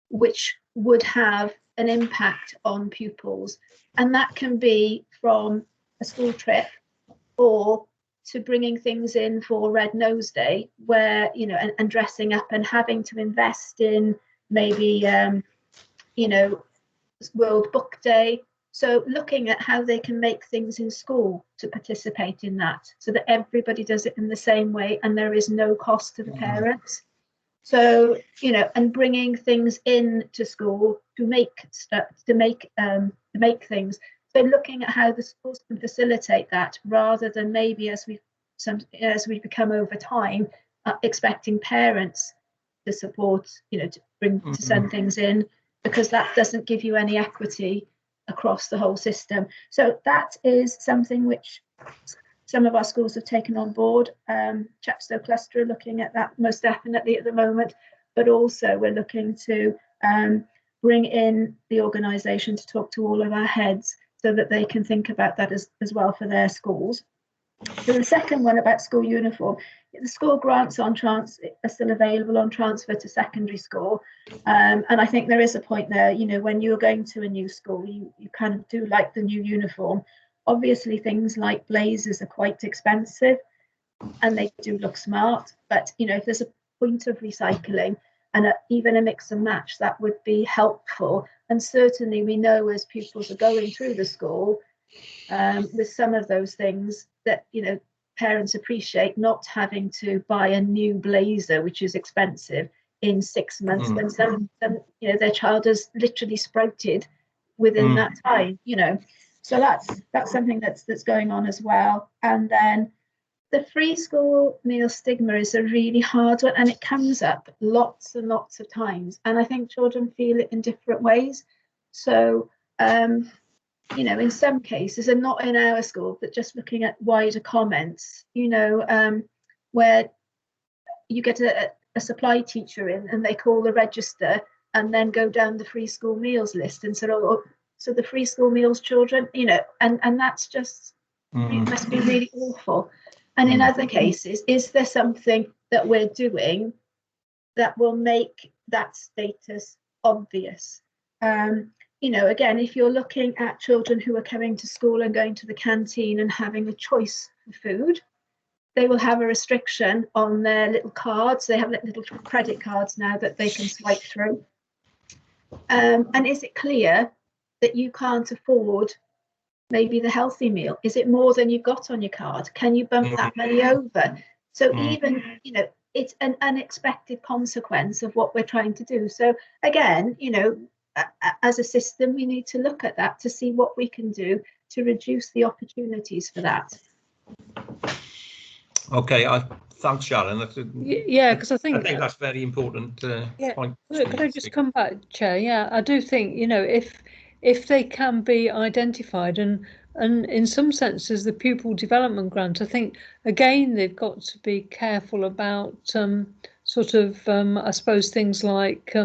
which would have an impact on pupils, and that can be from a school trip or to bringing things in for Red Nose Day, where, you know, and dressing up and having to invest in maybe, you know, World Book Day. So looking at how they can make things in school to participate in that, so that everybody does it in the same way and there is no cost to the parents. So, you know, and bringing things in to school to make stuff, to make things. So looking at how the schools can facilitate that, rather than maybe as we become over time, expecting parents to support, you know, to send things in, because that doesn't give you any equity across the whole system. So that is something which some of our schools have taken on board. Chepstow Cluster are looking at that most definitely at the moment, but also we're looking to bring in the organisation to talk to all of our heads so that they can think about that as well for their schools. So the second one about school uniform, the school grants are still available on transfer to secondary school, and I think there is a point there, you know, when you're going to a new school, you kind of do like the new uniform. Obviously things like blazers are quite expensive and they do look smart, but, you know, if there's a point of recycling and even a mix and match, that would be helpful. And certainly we know as pupils are going through the school, with some of those things that, you know, parents appreciate not having to buy a new blazer, which is expensive, in 6 months when some, you know, their child has literally sprouted within that time, you know. So that's something that's going on as well. And then the free school meal stigma is a really hard one, and it comes up lots and lots of times, and I think children feel it in different ways. So you know, in some cases, and not in our school, but just looking at wider comments, you know, where you get a supply teacher in and they call the register and then go down the free school meals list and say, oh, so the free school meals children, you know, and that's just, it must be really awful. And in other cases, is there something that we're doing that will make that status obvious? You know, again, if you're looking at children who are coming to school and going to the canteen and having a choice for food, they will have a restriction on their little cards. They have little credit cards now that they can swipe through. And is it clear that you can't afford maybe the healthy meal? Is it more than you've got on your card? Can you bump that money over? So even, you know, it's an unexpected consequence of what we're trying to do. So again, you know, as a system, we need to look at that to see what we can do to reduce the opportunities for that. Okay, thanks, Sharon. Yeah, because I think that's very important point. Could I just come back, Chair? Yeah, I do think, you know, if they can be identified, and in some senses the pupil development grant, I think again they've got to be careful about sort of I suppose things like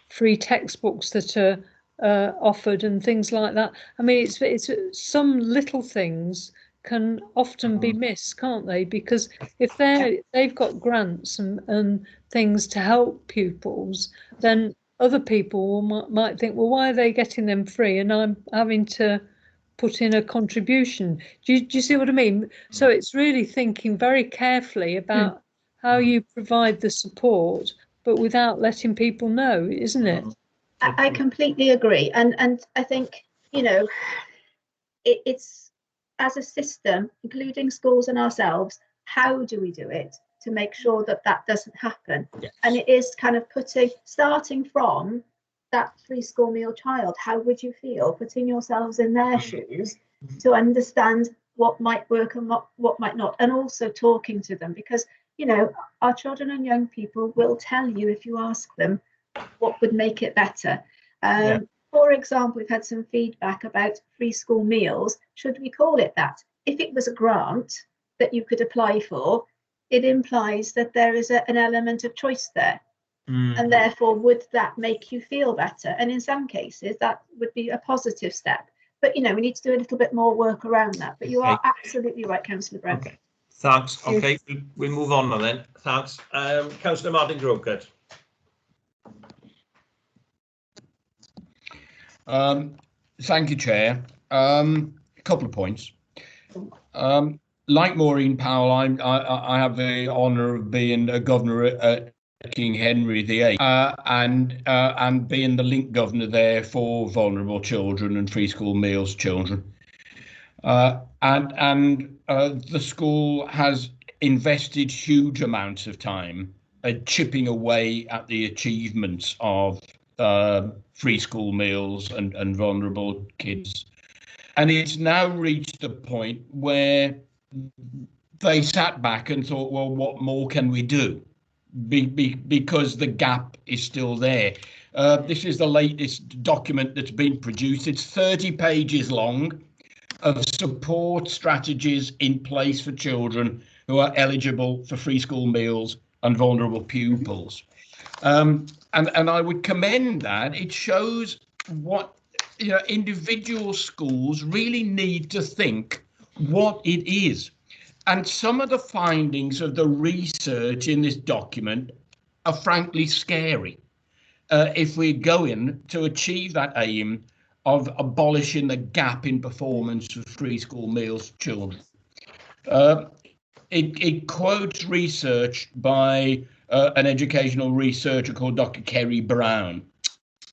free textbooks that are offered and things like that. I mean, it's some little things can often be missed, can't they? Because if they've got grants and things to help pupils, then other people might think, well, why are they getting them free and I'm having to put in a contribution? Do you see what I mean? So it's really thinking very carefully about how you provide the support, but without letting people know, isn't it? I completely agree. And I think, you know, it's as a system, including schools and ourselves, how do we do it to make sure that that doesn't happen? Yes. And it is kind of starting from that free school meal child. How would you feel putting yourselves in their shoes to understand what might work and what might not, and also talking to them, because, you know, our children and young people will tell you if you ask them what would make it better. For example, we've had some feedback about free school meals. Should we call it that? If it was a grant that you could apply for, it implies that there is an element of choice there. And therefore, would that make you feel better? And in some cases, that would be a positive step. But, you know, we need to do a little bit more work around that. But you are absolutely right, Councillor Brown. Okay. Thanks. Okay, we'll move on now then. Thanks. Councillor Martin Grocott. Thank you, Chair. A couple of points. Like Maureen Powell, I have the honour of being a governor at King Henry VIII and being the link governor there for vulnerable children and free school meals children. The school has invested huge amounts of time at chipping away at the achievements of free school meals and vulnerable kids. And it's now reached a point where they sat back and thought, well, what more can we do? Because the gap is still there. This is the latest document that's been produced. It's 30 pages long of support strategies in place for children who are eligible for free school meals and vulnerable pupils. And I would commend that. It shows what, you know, individual schools really need to think what it is. And some of the findings of the research in this document are frankly scary. If we're going to achieve that aim of abolishing the gap in performance for free school meals children. It quotes research by an educational researcher called Dr. Kerry Brown,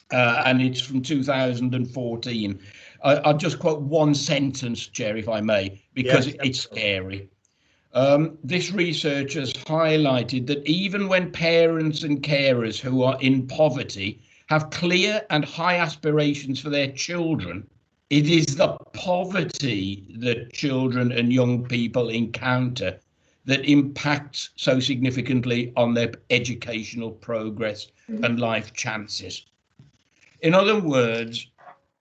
and it's from 2014. I'll just quote one sentence, Chair, if I may, because it's scary. This research has highlighted that even when parents and carers who are in poverty have clear and high aspirations for their children, it is the poverty that children and young people encounter that impacts so significantly on their educational progress and life chances. In other words,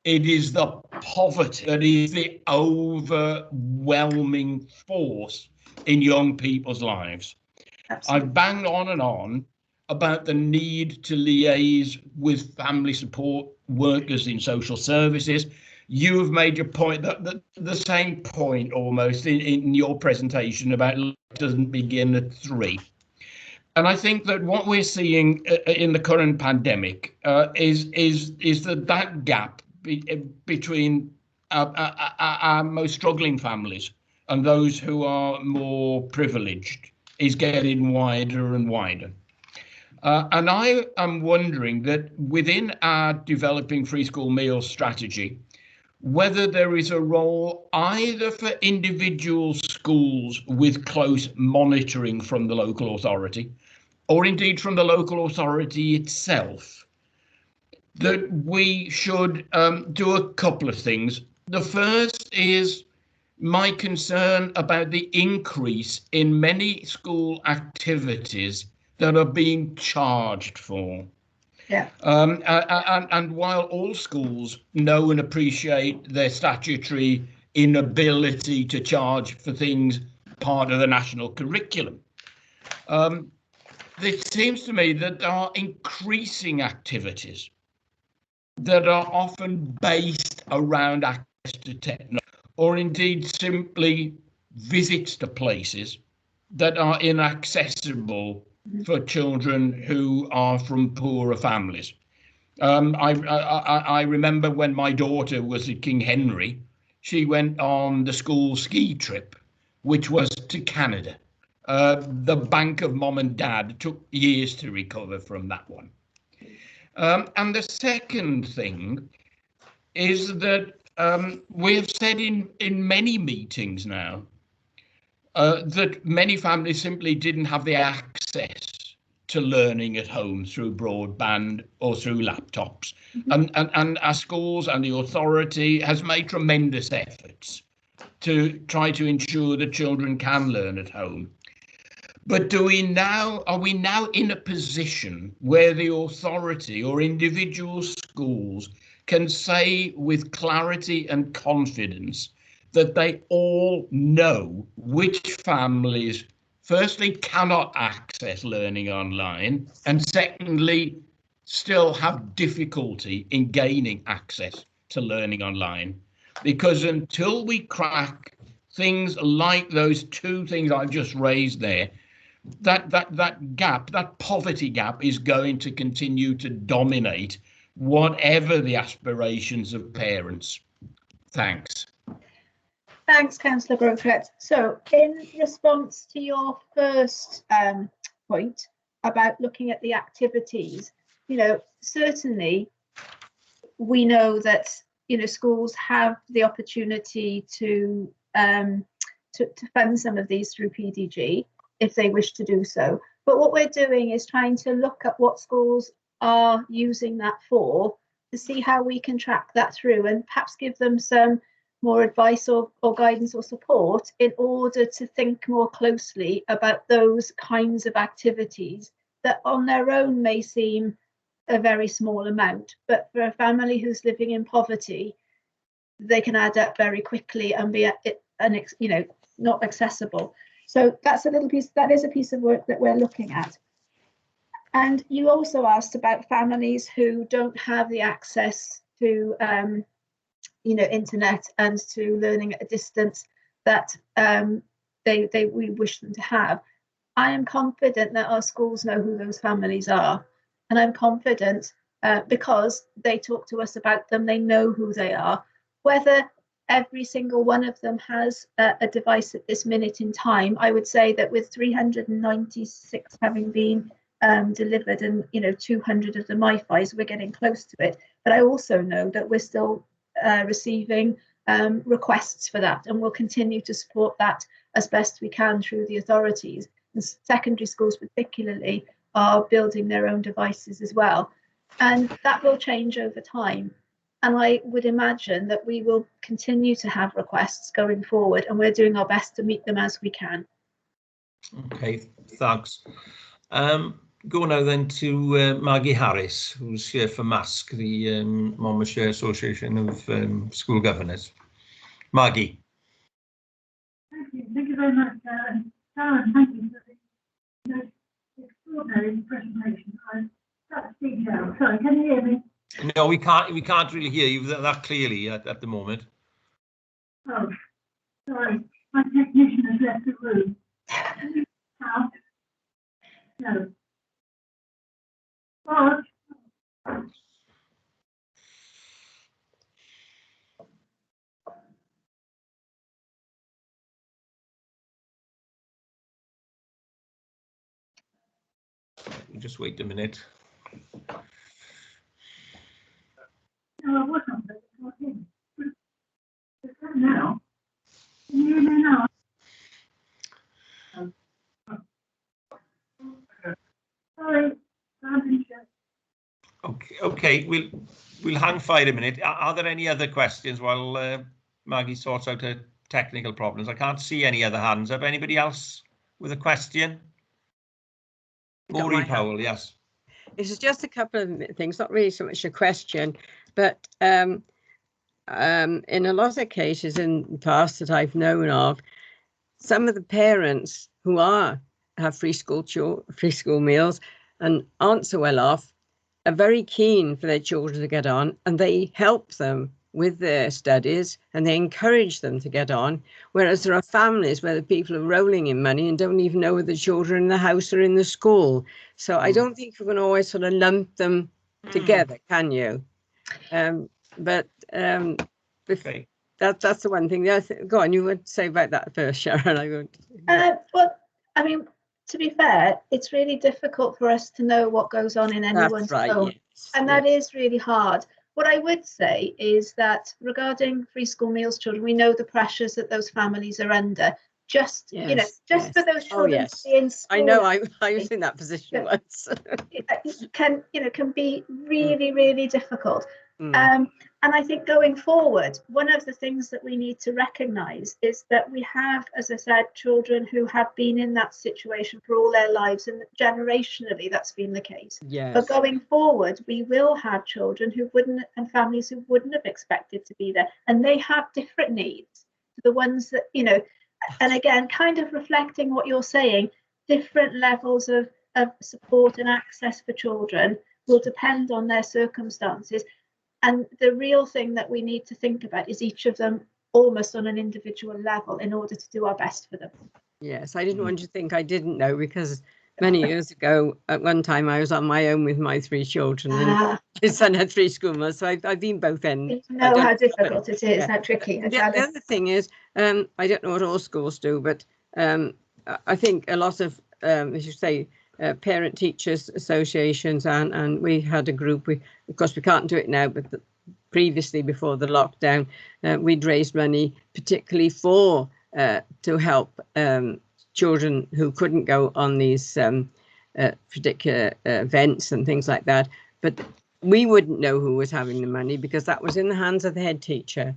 it is the poverty that is the overwhelming force in young people's lives. Absolutely. I've banged on and on about the need to liaise with family support workers in social services. You have made your point, the same point almost in your presentation about life doesn't begin at 3. And I think that what we're seeing in the current pandemic is that gap between our most struggling families and those who are more privileged is getting wider and wider. And I am wondering that within our developing free school meal strategy, whether there is a role either for individual schools with close monitoring from the local authority, or indeed from the local authority itself, that we should do a couple of things. The first is my concern about the increase in many school activities that are being charged for. Yeah. And while all schools know and appreciate their statutory inability to charge for things part of the national curriculum, it seems to me that there are increasing activities that are often based around access to technology, or indeed simply visits to places that are inaccessible for children who are from poorer families. I remember when my daughter was at King Henry, she went on the school ski trip, which was to Canada. The bank of mom and dad took years to recover from that one. And the second thing is that we have said in many meetings now that many families simply didn't have the access to learning at home through broadband or through laptops. And our schools and the authority has made tremendous efforts to try to ensure that children can learn at home. But are we now in a position where the authority or individual schools can say with clarity and confidence that they all know which families, firstly, cannot access learning online, and secondly, still have difficulty in gaining access to learning online? Because until we crack things like those two things I've just raised there, that gap, that poverty gap, is going to continue to dominate whatever the aspirations of parents. Thanks. Thanks, Councillor Grocret. So in response to your first point about looking at the activities, certainly we know that, schools have the opportunity to fund some of these through PDG if they wish to do so. But what we're doing is trying to look at what schools are using that for, to see how we can track that through and perhaps give them some more advice or guidance or support in order to think more closely about those kinds of activities that on their own may seem a very small amount, but for a family who's living in poverty, they can add up very quickly and be not accessible. So that's that is a piece of work that we're looking at. And you also asked about families who don't have the access to internet and to learning at a distance that we wish them to have. I am confident that our schools know who those families are, and I'm confident because they talk to us about them, they know who they are. Whether every single one of them has a device at this minute in time, I would say that with 396 having been delivered and 200 of the MiFis, we're getting close to it. But I also know that we're still receiving requests for that, and we'll continue to support that as best we can through the authorities. And secondary schools particularly are building their own devices as well, and that will change over time. And I would imagine that we will continue to have requests going forward, and we're doing our best to meet them as we can. Okay, thanks. Go now then to Maggie Harris, who's here for MASC, the Monmouthshire Association of School Governors. Maggie. Thank you very much, Sharon. Thank you for the extraordinary presentation. Sorry, can you hear me? No, we can't really hear you that clearly at the moment. Oh, sorry. My technician has left the room. No. What? just wait a minute. No, I wasn't, but it's not him. It's that now. Can you hear me now? Sorry, Okay, we'll hang fire a minute. Are there any other questions while Maggie sorts out her technical problems? I can't see any other hands. Have anybody else with a question? Maureen Powell, yes. This is just a couple of things, not really so much a question, but in a lot of cases in the past that I've known of, some of the parents who have free school meals and aren't so well off are very keen for their children to get on, and they help them with their studies and they encourage them to get on, whereas there are families where the people are rolling in money and don't even know whether the children are in the house or in the school. So I don't think you can always sort of lump them together, can you? Okay. That's the one thing. Go on, you would say about that first, Sharon. Well, I mean, to be fair, it's really difficult for us to know what goes on in anyone's home. Yes. And that is really hard. What I would say is that regarding free school meals children, we know the pressures that those families are under. Just for those children to be in school. I know, I was in that position once. can be really, really difficult. And I think going forward, one of the things that we need to recognise is that we have, as I said, children who have been in that situation for all their lives, and generationally that's been the case. Yes. But going forward, we will have children who wouldn't, and families who wouldn't have expected to be there, and they have different needs to the ones that, and again, kind of reflecting what you're saying, different levels of support and access for children will depend on their circumstances. And the real thing that we need to think about is each of them almost on an individual level in order to do our best for them. Yes, I didn't want you to think I didn't know, because many years ago, at one time, I was on my own with my 3 children, and his son had 3 school meals, so I've been both ends. You know how difficult it is, how tricky. The other thing is, I don't know what all schools do, but I think a lot of, as you say, parent teachers associations, and we had a group. Of course we can't do it now, but previously, before the lockdown, we'd raised money particularly for to help children who couldn't go on these particular events and things like that. But we wouldn't know who was having the money because that was in the hands of the head teacher.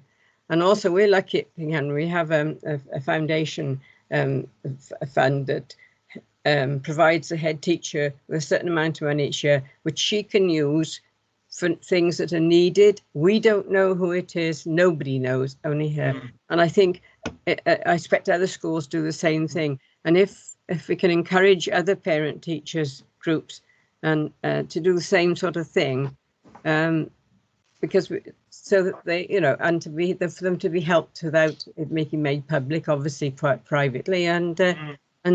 And also we're lucky at King Henry, we have a foundation a fund that provides the head teacher with a certain amount of money each year, which she can use for things that are needed. We don't know who it is. Nobody knows, only her. And I think, I expect other schools do the same thing. And if we can encourage other parent teachers groups and to do the same sort of thing, because so that they, and for them to be helped without it making made public, obviously quite privately, and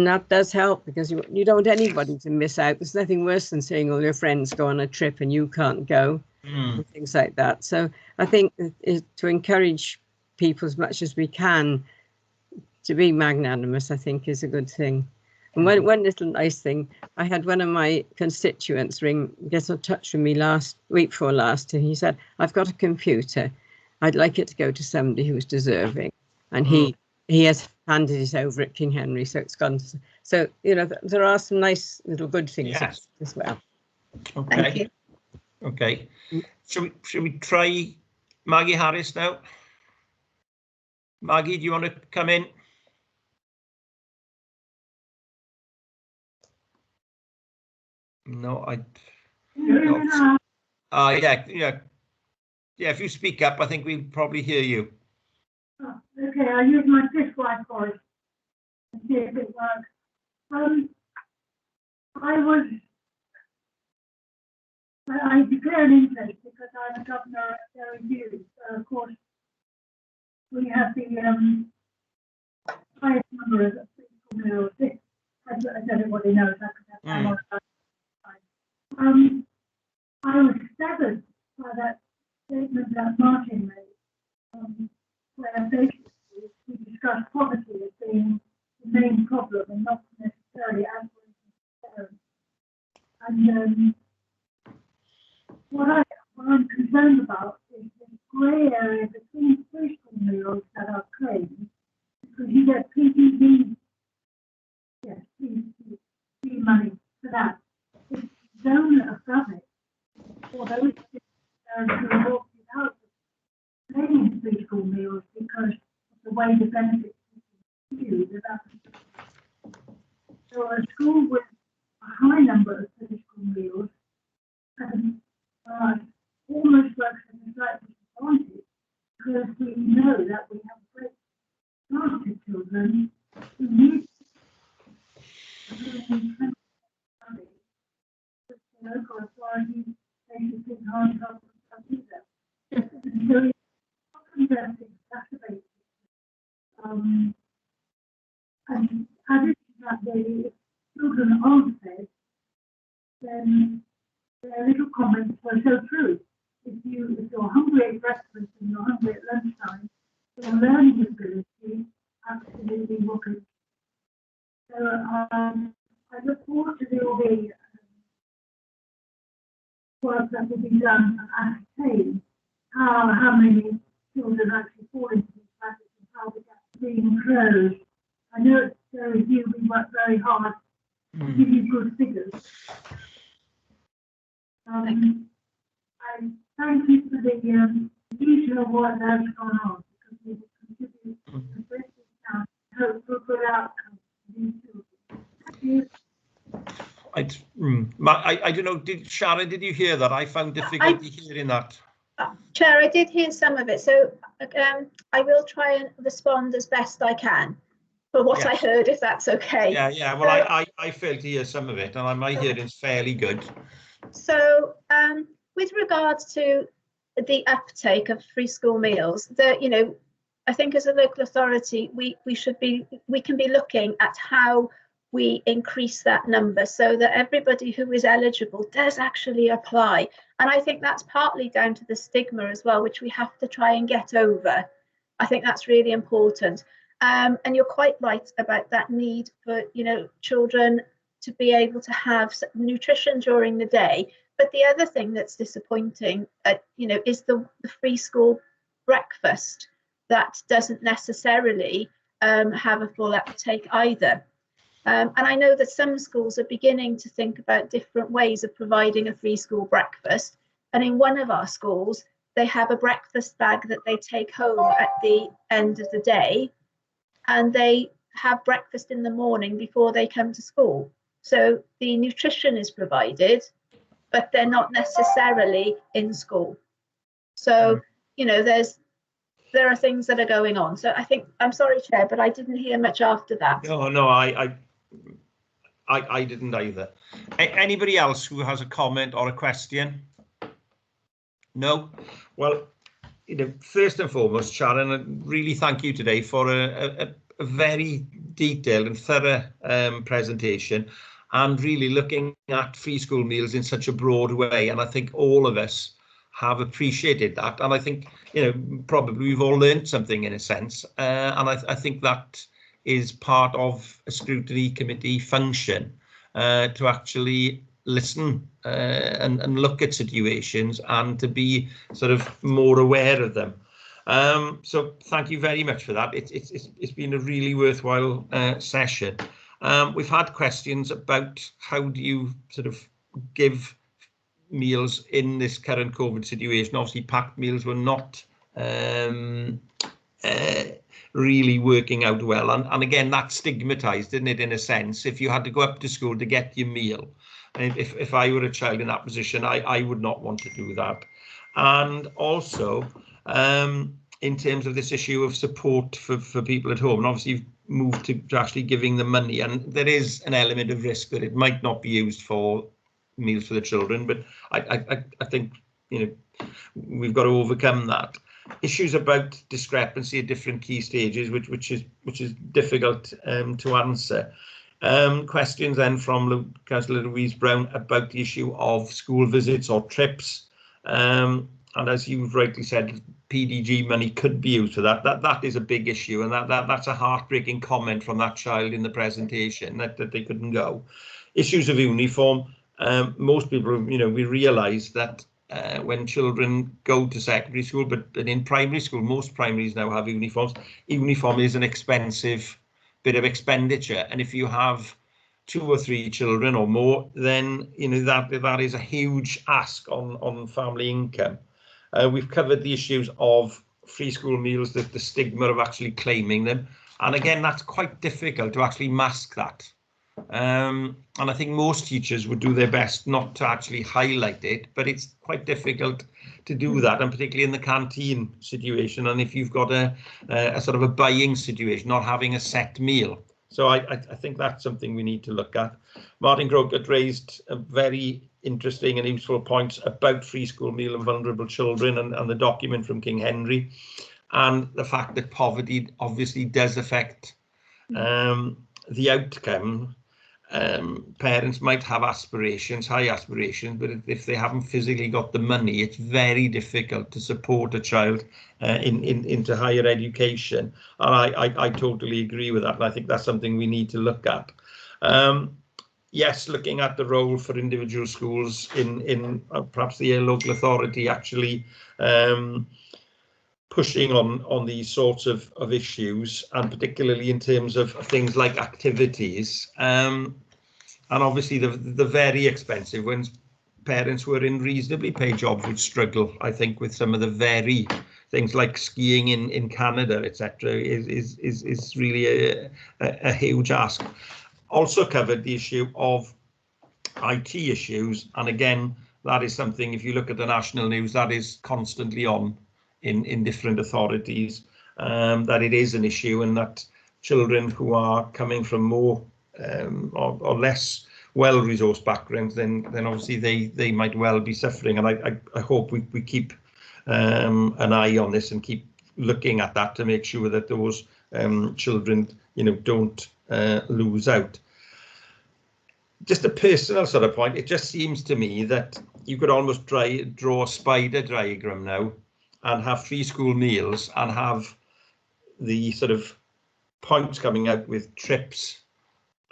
that does help, because you don't want anybody to miss out. There's nothing worse than seeing all your friends go on a trip and you can't go, and things like that. So I think to encourage people as much as we can to be magnanimous, I think, is a good thing. And one little nice thing, I had one of my constituents get in touch with me week before last, and he said, "I've got a computer. I'd like it to go to somebody who's deserving." And he has handed it over at King Henry, so it's gone. So there are some nice little good things as well. Okay. Thank you. Okay. Should we try Maggie Harris now? Maggie, do you want to come in? No, yeah. If you speak up, I think we'll probably hear you. Oh, okay, I'll use my fishwife voice and see if it works. I declare an interest because I'm a governor at Derry Hughes. Of course, we have the highest number of free school meals. As everybody knows, I was staggered by that statement that Martin made, where basically we discussed poverty as being the main problem and not necessarily aspirations of parents. And what I'm concerned about is the grey area between preschool meals that are claimed, because you get PPV, yes, PPV money for that. It's zone above it, for those who are opted out of paying preschool meals because of the way the benefits are used. So a school with a high number of preschool meals almost works as a slight disadvantage, because we know that we have great class of children who need the local authorities basically can't help themselves either. So it's often that exacerbated. And added to that, if children aren't fed, then their little comments were so true. If you're hungry at breakfast and you're hungry at lunchtime, your learning ability absolutely will go. So I look forward to all the work that will be done and ascertain how many children actually fall into these brackets and how the gaps are being closed. I know it's very few, we work very hard to give you good figures. I thank you for the detailed work that has gone on, because we will contribute to this and hope for good outcomes for these children. Thank you. I don't know, Sharon, did you hear that? I found difficulty hearing that. Chair, I did hear some of it, so I will try and respond as best I can for what I heard, if that's okay. Yeah, well, I failed to hear some of it, and my hearing's fairly good. So with regards to the uptake of free school meals, I think as a local authority, we can be looking at how we increase that number so that everybody who is eligible does actually apply. And I think that's partly down to the stigma as well, which we have to try and get over. I think that's really important. And you're quite right about that need for, children to be able to have nutrition during the day. But the other thing that's disappointing, is the free school breakfast that doesn't necessarily have a full uptake either. And I know that some schools are beginning to think about different ways of providing a free school breakfast. And in one of our schools, they have a breakfast bag that they take home at the end of the day, and they have breakfast in the morning before they come to school. So the nutrition is provided, but they're not necessarily in school. So, there are things that are going on. So I think, I'm sorry, Chair, but I didn't hear much after that. No, I didn't either. Anybody else who has a comment or a question? No? Well, first and foremost, Sharon, I really thank you today for a very detailed and thorough presentation, and really looking at free school meals in such a broad way. And I think all of us have appreciated that. And I think, probably we've all learned something in a sense. And I think that is part of a scrutiny committee function, to actually listen and look at situations and to be sort of more aware of them. So thank you very much for that. It's been a really worthwhile session. We've had questions about how do you sort of give meals in this current COVID situation. Obviously, packed meals were not really working out well, and again, that's stigmatized, isn't it, in a sense? If you had to go up to school to get your meal, and if I were a child in that position, I would not want to do that. And also, in terms of this issue of support for people at home, and obviously you've moved to actually giving them money, and there is an element of risk that it might not be used for meals for the children, but I think we've got to overcome that. Issues about discrepancy at different key stages, which is difficult to answer. Questions then from Councillor Louise Brown about the issue of school visits or trips. And as you've rightly said, PDG money could be used for that. That is a big issue, and that's a heartbreaking comment from that child in the presentation that they couldn't go. Issues of uniform. most people, we realise that when children go to secondary school, but in primary school, most primaries now have uniforms. Uniform is an expensive bit of expenditure, and if you have 2 or 3 children or more, then that is a huge ask on family income. We've covered the issues of free school meals, the stigma of actually claiming them, and again, that's quite difficult to actually mask that. And I think most teachers would do their best not to actually highlight it, but it's quite difficult to do that, and particularly in the canteen situation, and if you've got a sort of a buying situation, not having a set meal. So I think that's something we need to look at. Martin Crockett raised a very interesting and useful points about free school meal and vulnerable children, and the document from King Henry, and the fact that poverty obviously does affect the outcome. Parents might have aspirations, high aspirations, but if they haven't physically got the money, it's very difficult to support a child into higher education. And I totally agree with that, and I think that's something we need to look at. Yes, looking at the role for individual schools in perhaps the local authority actually pushing on these sorts of issues, and particularly in terms of things like activities, and obviously the very expensive ones. Parents who are in reasonably paid jobs would struggle, I think, with some of the very things like skiing in Canada, etc. is really a huge ask. Also covered the issue of IT issues, and again, that is something, if you look at the national news, that is constantly on in different authorities, that it is an issue, and that children who are coming from more or less well-resourced backgrounds, then obviously they might well be suffering, and I hope we keep an eye on this and keep looking at that to make sure that those children don't lose out. Just a personal sort of point, it just seems to me that you could almost draw a spider diagram now and have free school meals and have the sort of points coming out with trips,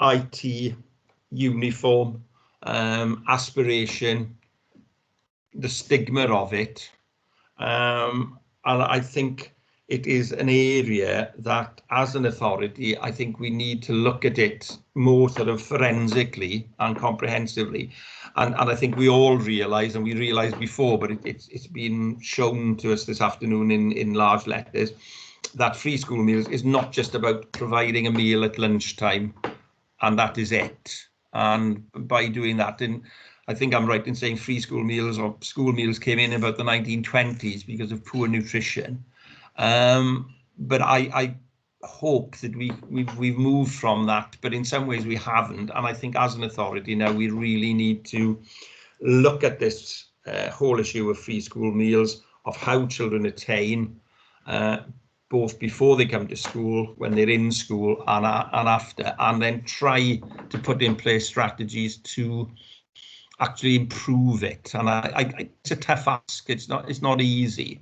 IT, uniform, aspiration, the stigma of it, and I think it is an area that, as an authority, I think we need to look at it more sort of forensically and comprehensively. And I think we all realise, and we realised before, but it's been shown to us this afternoon in large letters, that free school meals is not just about providing a meal at lunchtime, and that is it. And by doing that, and I think I'm right in saying free school meals or school meals came in about the 1920s because of poor nutrition. But I hope that we've moved from that, but in some ways we haven't. And I think as an authority now, we really need to look at this whole issue of free school meals, of how children attain, both before they come to school, when they're in school, and after, and then try to put in place strategies to actually improve it. And it's a tough ask. It's not easy.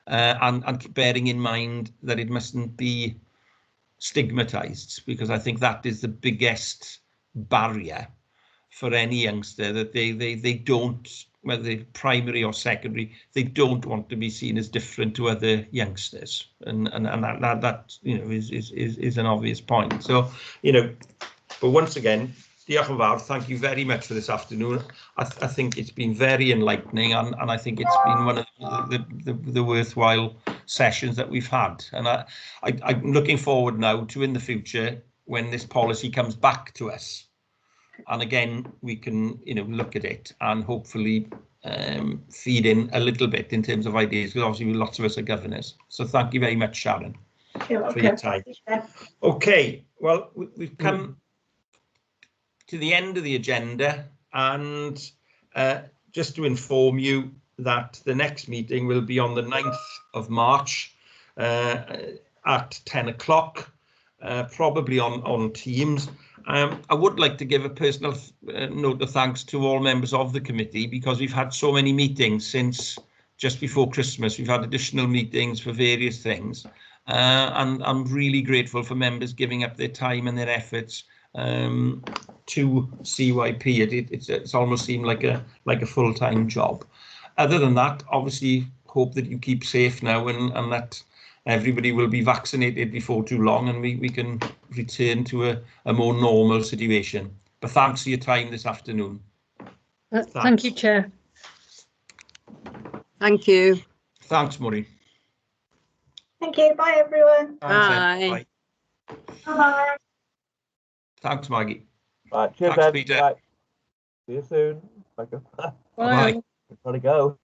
And bearing in mind that it mustn't be stigmatized, because I think that is the biggest barrier for any youngster, that they don't, whether they're primary or secondary, they don't want to be seen as different to other youngsters, and that is an obvious point. So but once again, diolch yn fawr, thank you very much for this afternoon. I think it's been very enlightening, and I think it's been one of the worthwhile sessions that we've had. And I'm looking forward now to, in the future, when this policy comes back to us, and again we can look at it and hopefully feed in a little bit in terms of ideas, because obviously lots of us are governors. So thank you very much, Sharon, for your time. Okay, well, we've come to the end of the agenda, and just to inform you that the next meeting will be on the 9th of March at 10 o'clock, probably on Teams. I would like to give a personal note of thanks to all members of the committee, because we've had so many meetings since just before Christmas. We've had additional meetings for various things, and I'm really grateful for members giving up their time and their efforts to CYP. It's almost seemed like a full-time job. Other than that, obviously, hope that you keep safe now and that everybody will be vaccinated before too long and we can return to a more normal situation. But thanks for your time this afternoon. Thank you, Chair. Thank you. Thanks, Maureen. Thank you. Bye, everyone. Bye. Bye. Thanks, Maggie. Right, cheers, Thanks, Ed. Peter. Right. See you soon. Bye. Bye. Gotta go.